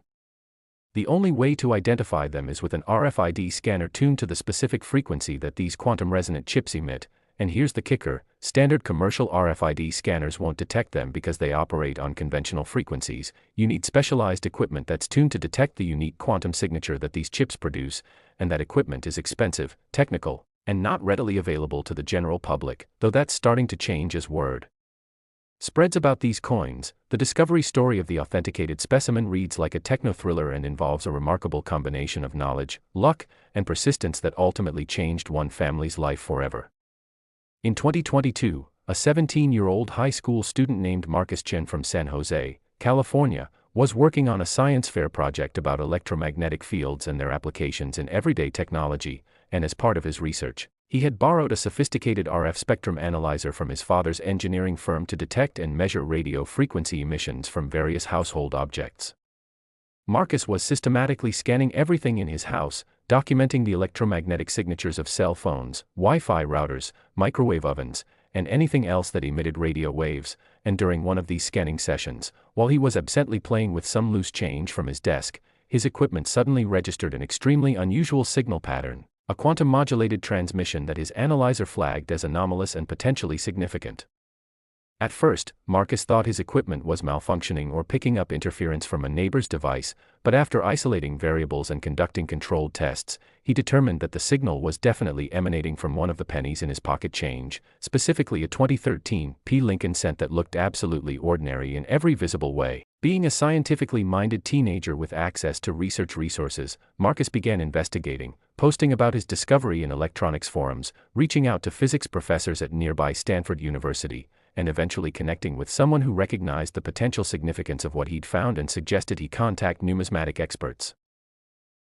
The only way to identify them is with an RFID scanner tuned to the specific frequency that these quantum resonant chips emit. And here's the kicker, standard commercial RFID scanners won't detect them because they operate on conventional frequencies. You need specialized equipment that's tuned to detect the unique quantum signature that these chips produce, and that equipment is expensive, technical, and not readily available to the general public, though that's starting to change as word spreads about these coins. The discovery story of the authenticated specimen reads like a techno-thriller and involves a remarkable combination of knowledge, luck, and persistence that ultimately changed one family's life forever. In 2022, a 17-year-old high school student named Marcus Chen from San Jose, California, was working on a science fair project about electromagnetic fields and their applications in everyday technology, and as part of his research, he had borrowed a sophisticated RF spectrum analyzer from his father's engineering firm to detect and measure radio frequency emissions from various household objects. Marcus was systematically scanning everything in his house, documenting the electromagnetic signatures of cell phones, Wi-Fi routers, microwave ovens, and anything else that emitted radio waves, and during one of these scanning sessions, while he was absently playing with some loose change from his desk, his equipment suddenly registered an extremely unusual signal pattern, a quantum-modulated transmission that his analyzer flagged as anomalous and potentially significant. At first, Marcus thought his equipment was malfunctioning or picking up interference from a neighbor's device, but after isolating variables and conducting controlled tests, he determined that the signal was definitely emanating from one of the pennies in his pocket change, specifically a 2013 P. Lincoln cent that looked absolutely ordinary in every visible way. Being a scientifically minded teenager with access to research resources, Marcus began investigating, posting about his discovery in electronics forums, reaching out to physics professors at nearby Stanford University, and eventually connecting with someone who recognized the potential significance of what he'd found and suggested he contact numismatic experts.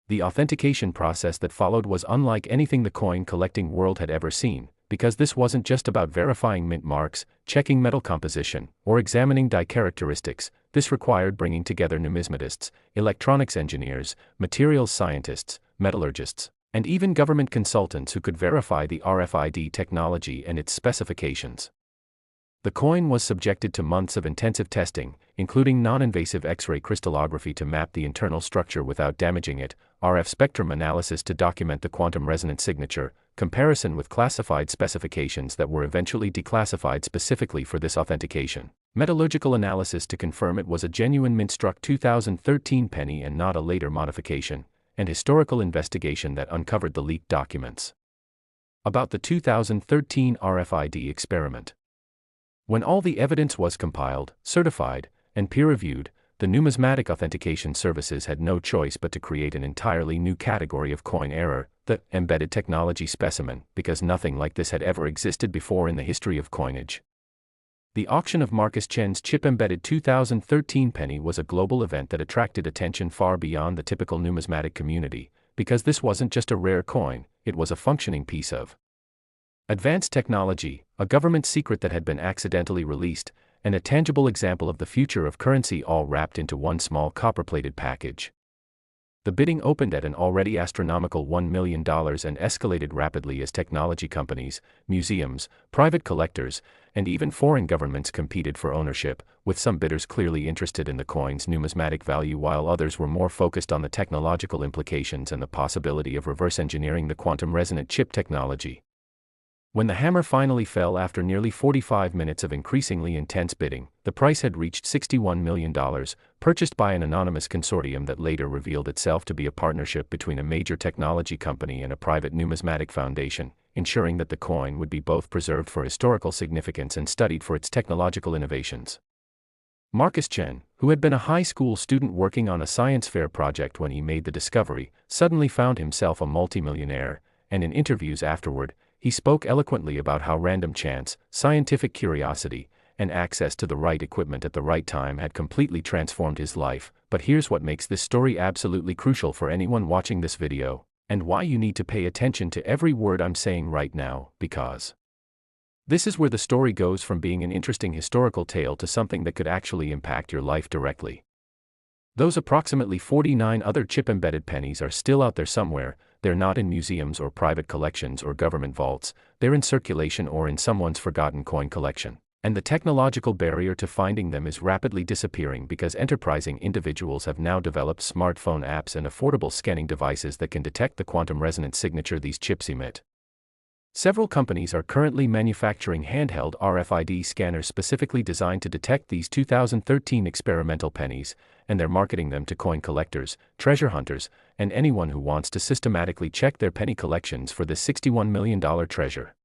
The authentication process that followed was unlike anything the coin collecting world had ever seen, because this wasn't just about verifying mint marks, checking metal composition, or examining die characteristics. This required bringing together numismatists, electronics engineers, materials scientists, metallurgists, and even government consultants who could verify the RFID technology and its specifications. The coin was subjected to months of intensive testing, including non-invasive X-ray crystallography to map the internal structure without damaging it, RF spectrum analysis to document the quantum resonance signature, comparison with classified specifications that were eventually declassified specifically for this authentication, metallurgical analysis to confirm it was a genuine mint-struck 2013 penny and not a later modification, and historical investigation that uncovered the leaked documents. About the 2013 RFID experiment. When all the evidence was compiled, certified, and peer-reviewed, the numismatic authentication services had no choice but to create an entirely new category of coin error, the embedded technology specimen, because nothing like this had ever existed before in the history of coinage. The auction of Marcus Chen's chip-embedded 2013 penny was a global event that attracted attention far beyond the typical numismatic community, because this wasn't just a rare coin, it was a functioning piece of advanced technology, a government secret that had been accidentally released, and a tangible example of the future of currency all wrapped into one small copper-plated package. The bidding opened at an already astronomical $1 million and escalated rapidly as technology companies, museums, private collectors, and even foreign governments competed for ownership, with some bidders clearly interested in the coin's numismatic value while others were more focused on the technological implications and the possibility of reverse engineering the quantum resonant chip technology. When the hammer finally fell after nearly 45 minutes of increasingly intense bidding, the price had reached $61 million, purchased by an anonymous consortium that later revealed itself to be a partnership between a major technology company and a private numismatic foundation, ensuring that the coin would be both preserved for historical significance and studied for its technological innovations. Marcus Chen, who had been a high school student working on a science fair project when he made the discovery, suddenly found himself a multimillionaire, and in interviews afterward, he spoke eloquently about how random chance, scientific curiosity, and access to the right equipment at the right time had completely transformed his life. But here's what makes this story absolutely crucial for anyone watching this video, and why you need to pay attention to every word I'm saying right now, because this is where the story goes from being an interesting historical tale to something that could actually impact your life directly. Those approximately 49 other chip-embedded pennies are still out there somewhere. They're not in museums or private collections or government vaults, they're in circulation or in someone's forgotten coin collection. And the technological barrier to finding them is rapidly disappearing because enterprising individuals have now developed smartphone apps and affordable scanning devices that can detect the quantum resonance signature these chips emit. Several companies are currently manufacturing handheld RFID scanners specifically designed to detect these 2013 experimental pennies, and they're marketing them to coin collectors, treasure hunters, and anyone who wants to systematically check their penny collections for this $61 million treasure.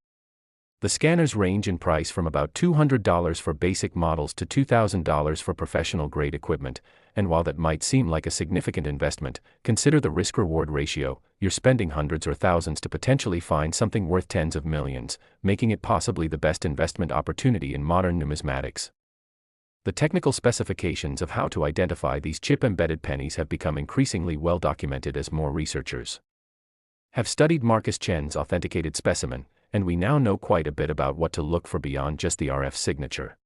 The scanners range in price from about $200 for basic models to $2,000 for professional-grade equipment, and while that might seem like a significant investment, consider the risk-reward ratio. You're spending hundreds or thousands to potentially find something worth tens of millions, making it possibly the best investment opportunity in modern numismatics. The technical specifications of how to identify these chip-embedded pennies have become increasingly well documented as more researchers have studied Marcus Chen's authenticated specimen, and we now know quite a bit about what to look for beyond just the RF signature.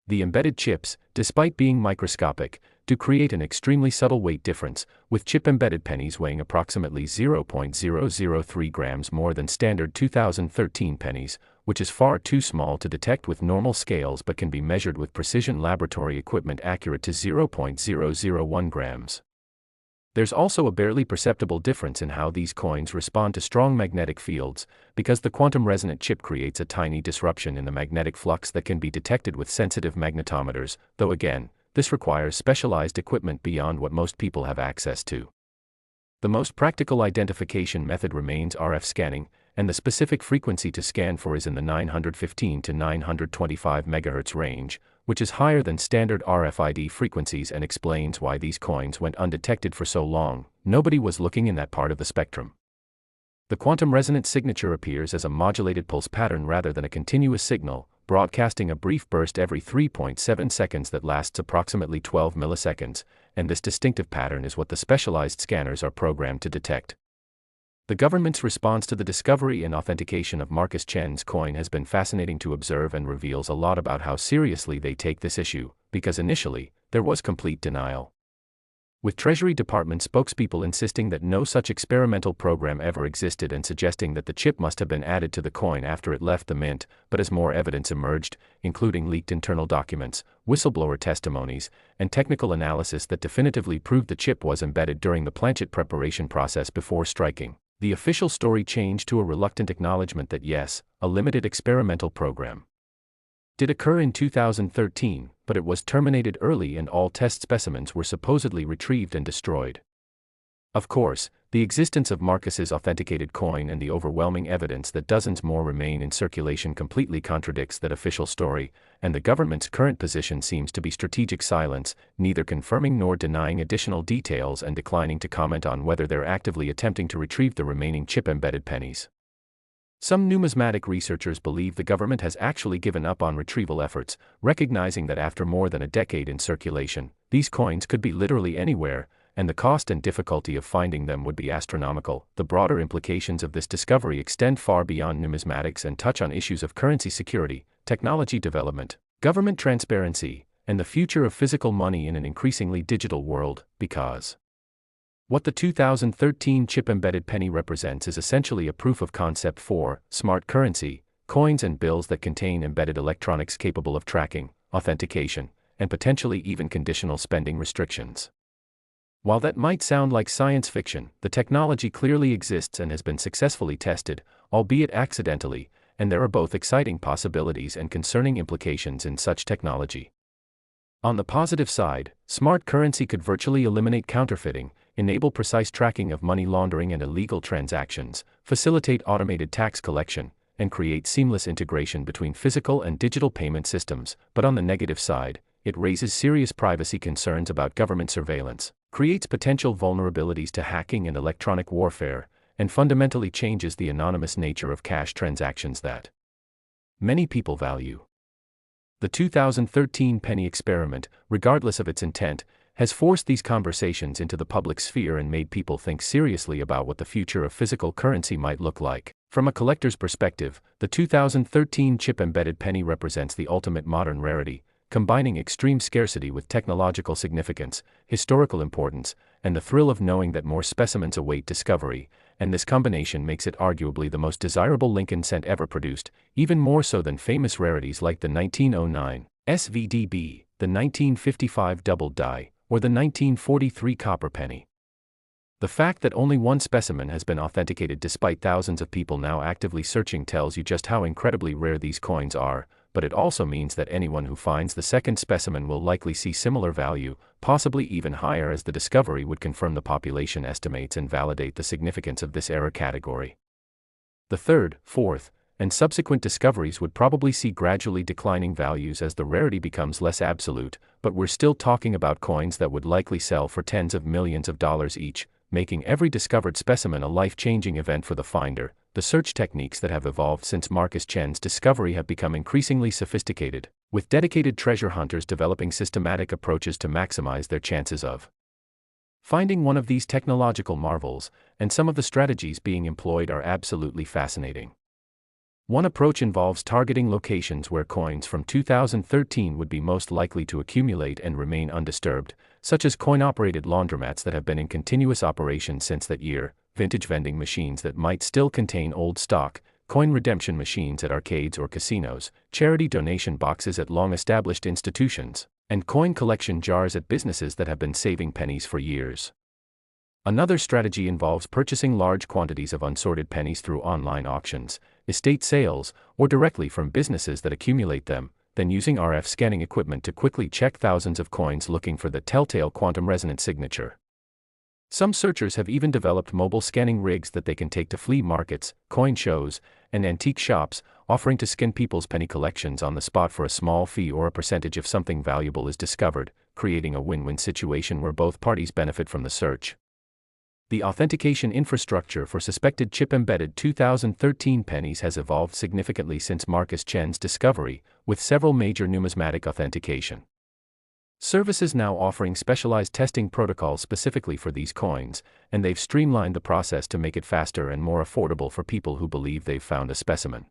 The embedded chips, despite being microscopic, do create an extremely subtle weight difference, with chip-embedded pennies weighing approximately 0.003 grams more than standard 2013 pennies, which is far too small to detect with normal scales but can be measured with precision laboratory equipment accurate to 0.001 grams. There's also a barely perceptible difference in how these coins respond to strong magnetic fields, because the quantum resonant chip creates a tiny disruption in the magnetic flux that can be detected with sensitive magnetometers, though again, this requires specialized equipment beyond what most people have access to. The most practical identification method remains RF scanning, and the specific frequency to scan for is in the 915 to 925 MHz range, which is higher than standard RFID frequencies and explains why these coins went undetected for so long. Nobody was looking in that part of the spectrum. The quantum resonant signature appears as a modulated pulse pattern rather than a continuous signal, broadcasting a brief burst every 3.7 seconds that lasts approximately 12 milliseconds, and this distinctive pattern is what the specialized scanners are programmed to detect. The government's response to the discovery and authentication of Marcus Chen's coin has been fascinating to observe and reveals a lot about how seriously they take this issue, because initially, there was complete denial, with Treasury Department spokespeople insisting that no such experimental program ever existed and suggesting that the chip must have been added to the coin after it left the mint. But as more evidence emerged, including leaked internal documents, whistleblower testimonies, and technical analysis that definitively proved the chip was embedded during the planchet preparation process before striking, the official story changed to a reluctant acknowledgement that yes, a limited experimental program did occur in 2013, but it was terminated early and all test specimens were supposedly retrieved and destroyed. Of course, the existence of Marcus's authenticated coin and the overwhelming evidence that dozens more remain in circulation completely contradicts that official story, and the government's current position seems to be strategic silence, neither confirming nor denying additional details and declining to comment on whether they're actively attempting to retrieve the remaining chip-embedded pennies. Some numismatic researchers believe the government has actually given up on retrieval efforts, recognizing that after more than a decade in circulation, these coins could be literally anywhere, and the cost and difficulty of finding them would be astronomical. The broader implications of this discovery extend far beyond numismatics and touch on issues of currency security, technology development, government transparency, and the future of physical money in an increasingly digital world, because what the 2013 chip-embedded penny represents is essentially a proof of concept for smart currency, coins and bills that contain embedded electronics capable of tracking, authentication, and potentially even conditional spending restrictions. While that might sound like science fiction, the technology clearly exists and has been successfully tested, albeit accidentally, and there are both exciting possibilities and concerning implications in such technology. On the positive side, smart currency could virtually eliminate counterfeiting, enable precise tracking of money laundering and illegal transactions, facilitate automated tax collection, and create seamless integration between physical and digital payment systems. But on the negative side, it raises serious privacy concerns about government surveillance, creates potential vulnerabilities to hacking and electronic warfare, and fundamentally changes the anonymous nature of cash transactions that many people value. The 2013 penny experiment, regardless of its intent, has forced these conversations into the public sphere and made people think seriously about what the future of physical currency might look like. From a collector's perspective, the 2013 chip-embedded penny represents the ultimate modern rarity, combining extreme scarcity with technological significance, historical importance, and the thrill of knowing that more specimens await discovery, and this combination makes it arguably the most desirable Lincoln cent ever produced, even more so than famous rarities like the 1909 SVDB, the 1955 double die, or the 1943 copper penny. The fact that only one specimen has been authenticated despite thousands of people now actively searching tells you just how incredibly rare these coins are, but it also means that anyone who finds the second specimen will likely see similar value, possibly even higher, as the discovery would confirm the population estimates and validate the significance of this error category. The third, fourth, and subsequent discoveries would probably see gradually declining values as the rarity becomes less absolute, but we're still talking about coins that would likely sell for tens of millions of dollars each, making every discovered specimen a life-changing event for the finder. The search techniques that have evolved since Marcus Chen's discovery have become increasingly sophisticated, with dedicated treasure hunters developing systematic approaches to maximize their chances of finding one of these technological marvels, and some of the strategies being employed are absolutely fascinating. One approach involves targeting locations where coins from 2013 would be most likely to accumulate and remain undisturbed, such as coin-operated laundromats that have been in continuous operation since that year, vintage vending machines that might still contain old stock, coin redemption machines at arcades or casinos, charity donation boxes at long-established institutions, and coin collection jars at businesses that have been saving pennies for years. Another strategy involves purchasing large quantities of unsorted pennies through online auctions, estate sales, or directly from businesses that accumulate them, then using RF scanning equipment to quickly check thousands of coins looking for the telltale quantum resonant signature. Some searchers have even developed mobile scanning rigs that they can take to flea markets, coin shows, and antique shops, offering to scan people's penny collections on the spot for a small fee or a percentage if something valuable is discovered, creating a win-win situation where both parties benefit from the search. The authentication infrastructure for suspected chip-embedded 2013 pennies has evolved significantly since Marcus Chen's discovery, with several major numismatic authentication services now offering specialized testing protocols specifically for these coins, and they've streamlined the process to make it faster and more affordable for people who believe they've found a specimen.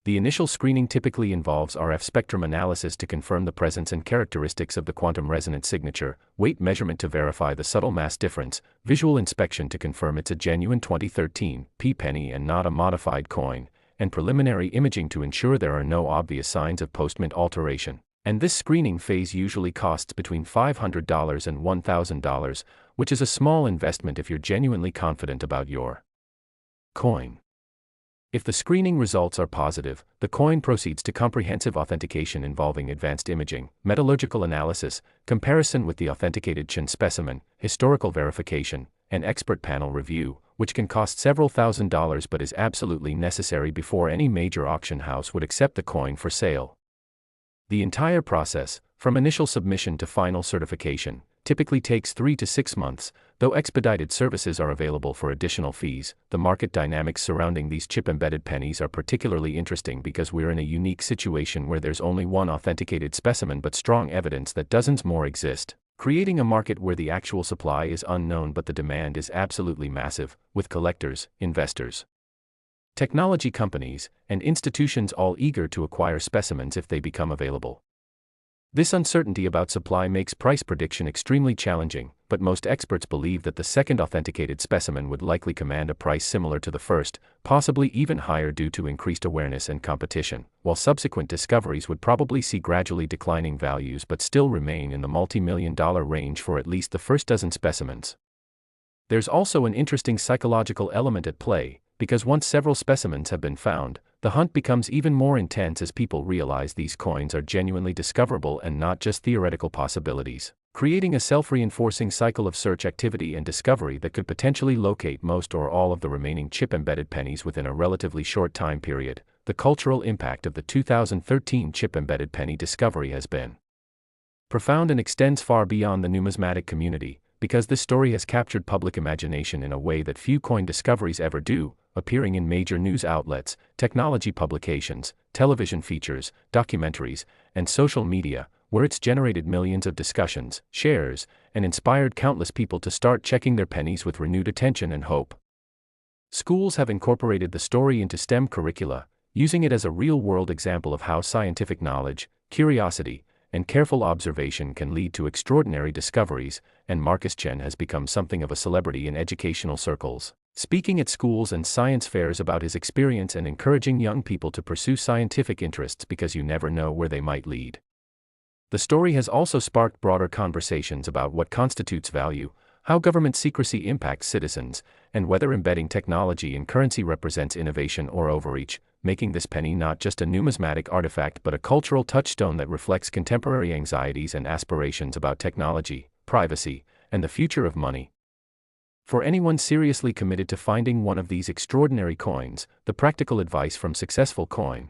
The initial screening typically involves RF spectrum analysis to confirm the presence and characteristics of the quantum resonant signature, weight measurement to verify the subtle mass difference, visual inspection to confirm it's a genuine 2013 penny and not a modified coin, and preliminary imaging to ensure there are no obvious signs of post-mint alteration. And this screening phase usually costs between $500 and $1,000, which is a small investment if you're genuinely confident about your coin. If the screening results are positive, the coin proceeds to comprehensive authentication involving advanced imaging, metallurgical analysis, comparison with the authenticated Chen specimen, historical verification, and expert panel review, which can cost several $1,000s but is absolutely necessary before any major auction house would accept the coin for sale. The entire process, from initial submission to final certification, typically takes 3 to 6 months, though expedited services are available for additional fees. The market dynamics surrounding these chip-embedded pennies are particularly interesting because we're in a unique situation where there's only one authenticated specimen but strong evidence that dozens more exist, creating a market where the actual supply is unknown but the demand is absolutely massive, with collectors, investors, technology companies, and institutions all eager to acquire specimens if they become available. This uncertainty about supply makes price prediction extremely challenging, but most experts believe that the second authenticated specimen would likely command a price similar to the first, possibly even higher due to increased awareness and competition, while subsequent discoveries would probably see gradually declining values but still remain in the multi-million-dollar range for at least the first dozen specimens. There's also an interesting psychological element at play, because once several specimens have been found, the hunt becomes even more intense as people realize these coins are genuinely discoverable and not just theoretical possibilities, creating a self-reinforcing cycle of search activity and discovery that could potentially locate most or all of the remaining chip-embedded pennies within a relatively short time period. The cultural impact of the 2013 chip-embedded penny discovery has been profound and extends far beyond the numismatic community, because this story has captured public imagination in a way that few coin discoveries ever do, appearing in major news outlets, technology publications, television features, documentaries, and social media, where it's generated millions of discussions, shares, and inspired countless people to start checking their pennies with renewed attention and hope. Schools have incorporated the story into STEM curricula, using it as a real-world example of how scientific knowledge, curiosity, and careful observation can lead to extraordinary discoveries, and Marcus Chen has become something of a celebrity in educational circles, speaking at schools and science fairs about his experience and encouraging young people to pursue scientific interests because you never know where they might lead. The story has also sparked broader conversations about what constitutes value, how government secrecy impacts citizens, and whether embedding technology in currency represents innovation or overreach. making this penny not just a numismatic artifact but a cultural touchstone that reflects contemporary anxieties and aspirations about technology, privacy, and the future of money. For anyone seriously committed to finding one of these extraordinary coins, the practical advice from Successful Coin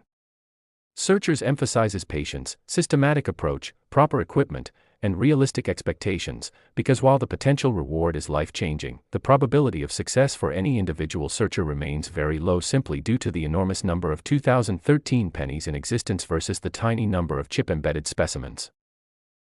Searchers emphasizes patience, systematic approach, proper equipment, and realistic expectations, because while the potential reward is life-changing, the probability of success for any individual searcher remains very low simply due to the enormous number of 2013 pennies in existence versus the tiny number of chip-embedded specimens.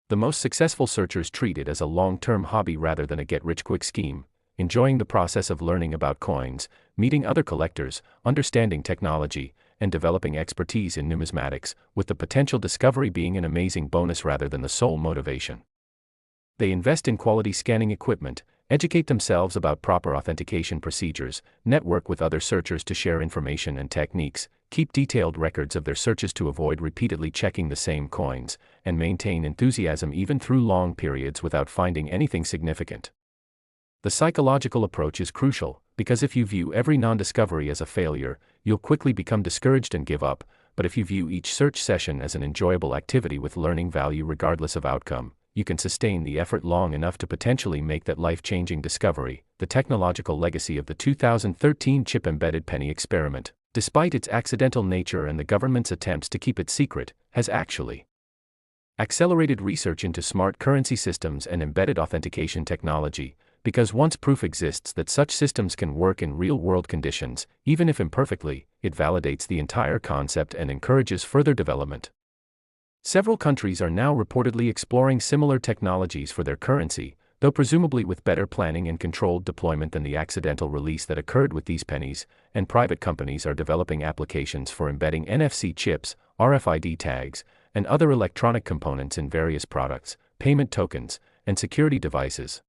The most successful searchers treat it as a long-term hobby rather than a get-rich-quick scheme, enjoying the process of learning about coins, meeting other collectors, understanding technology, and developing expertise in numismatics, with the potential discovery being an amazing bonus rather than the sole motivation. They invest in quality scanning equipment, educate themselves about proper authentication procedures, network with other searchers to share information and techniques, keep detailed records of their searches to avoid repeatedly checking the same coins, and maintain enthusiasm even through long periods without finding anything significant. The psychological approach is crucial, because if you view every non-discovery as a failure, you'll quickly become discouraged and give up, but if you view each search session as an enjoyable activity with learning value regardless of outcome, you can sustain the effort long enough to potentially make that life-changing discovery. The technological legacy of the 2013 chip-embedded penny experiment, despite its accidental nature and the government's attempts to keep it secret, has actually accelerated research into smart currency systems and embedded authentication technology, because once proof exists that such systems can work in real-world conditions, even if imperfectly, it validates the entire concept and encourages further development. Several countries are now reportedly exploring similar technologies for their currency, though presumably with better planning and controlled deployment than the accidental release that occurred with these pennies, and private companies are developing applications for embedding NFC chips, RFID tags, and other electronic components in various products, payment tokens, and security devices.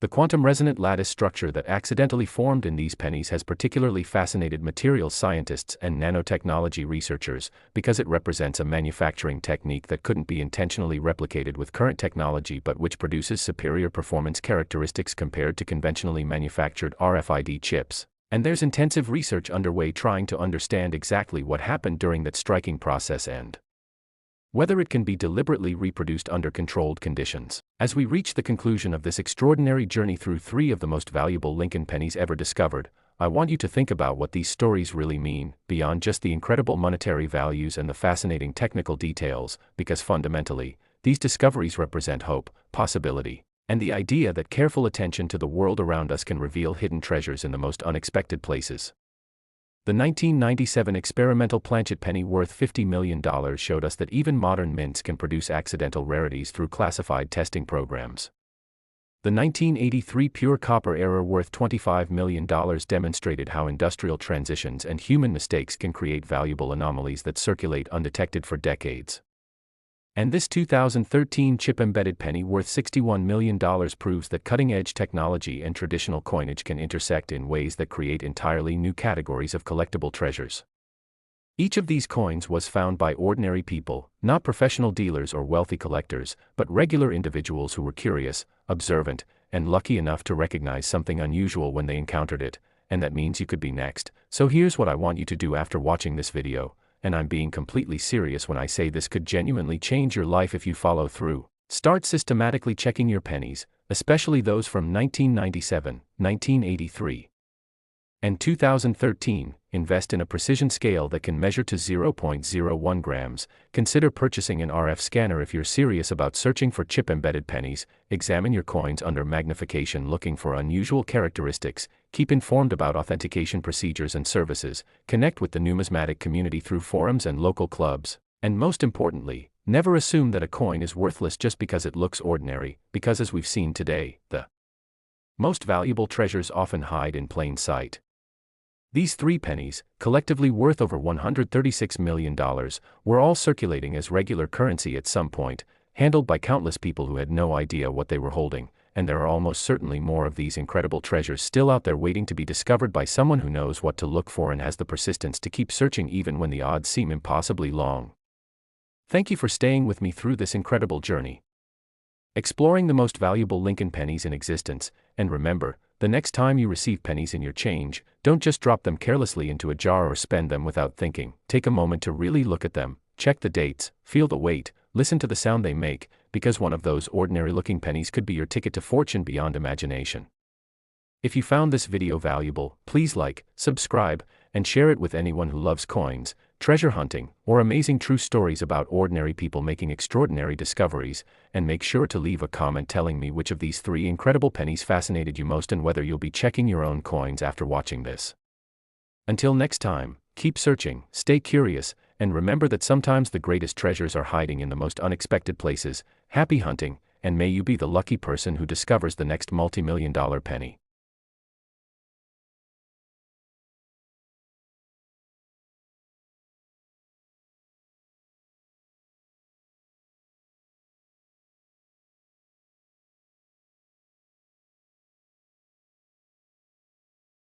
The quantum-resonant lattice structure that accidentally formed in these pennies has particularly fascinated materials scientists and nanotechnology researchers, because it represents a manufacturing technique that couldn't be intentionally replicated with current technology but which produces superior performance characteristics compared to conventionally manufactured RFID chips. And there's intensive research underway trying to understand exactly what happened during that striking process and whether it can be deliberately reproduced under controlled conditions. As we reach the conclusion of this extraordinary journey through three of the most valuable Lincoln pennies ever discovered, I want you to think about what these stories really mean, beyond just the incredible monetary values and the fascinating technical details, because fundamentally, these discoveries represent hope, possibility, and the idea that careful attention to the world around us can reveal hidden treasures in the most unexpected places. The 1997 experimental planchet penny worth $50 million showed us that even modern mints can produce accidental rarities through classified testing programs. The 1983 pure copper error worth $25 million demonstrated how industrial transitions and human mistakes can create valuable anomalies that circulate undetected for decades. And this 2013 chip-embedded penny worth $61 million proves that cutting-edge technology and traditional coinage can intersect in ways that create entirely new categories of collectible treasures. Each of these coins was found by ordinary people, not professional dealers or wealthy collectors, but regular individuals who were curious, observant, and lucky enough to recognize something unusual when they encountered it, and that means you could be next. So here's what I want you to do after watching this video. And I'm being completely serious when I say this could genuinely change your life if you follow through. Start systematically checking your pennies, especially those from 1997, 1983, and 2013. Invest in a precision scale that can measure to 0.01 grams. Consider purchasing an RF scanner if you're serious about searching for chip-embedded pennies. Examine your coins under magnification looking for unusual characteristics. Keep informed about authentication procedures and services. Connect with the numismatic community through forums and local clubs. And most importantly, never assume that a coin is worthless just because it looks ordinary, because as we've seen today, the most valuable treasures often hide in plain sight. These three pennies, collectively worth over $136 million, were all circulating as regular currency at some point, handled by countless people who had no idea what they were holding, and there are almost certainly more of these incredible treasures still out there waiting to be discovered by someone who knows what to look for and has the persistence to keep searching even when the odds seem impossibly long. Thank you for staying with me through this incredible journey, exploring the most valuable Lincoln pennies in existence, and remember, The next time you receive pennies in your change, don't just drop them carelessly into a jar or spend them without thinking. Take a moment to really look at them, check the dates, feel the weight, listen to the sound they make, because one of those ordinary-looking pennies could be your ticket to fortune beyond imagination. If you found this video valuable, please like, subscribe, and share it with anyone who loves coins, treasure hunting, or amazing true stories about ordinary people making extraordinary discoveries, and make sure to leave a comment telling me which of these 3 incredible pennies fascinated you most and whether you'll be checking your own coins after watching this. Until next time, keep searching, stay curious, and remember that sometimes the greatest treasures are hiding in the most unexpected places. Happy hunting, and may you be the lucky person who discovers the next multi-million-dollar penny.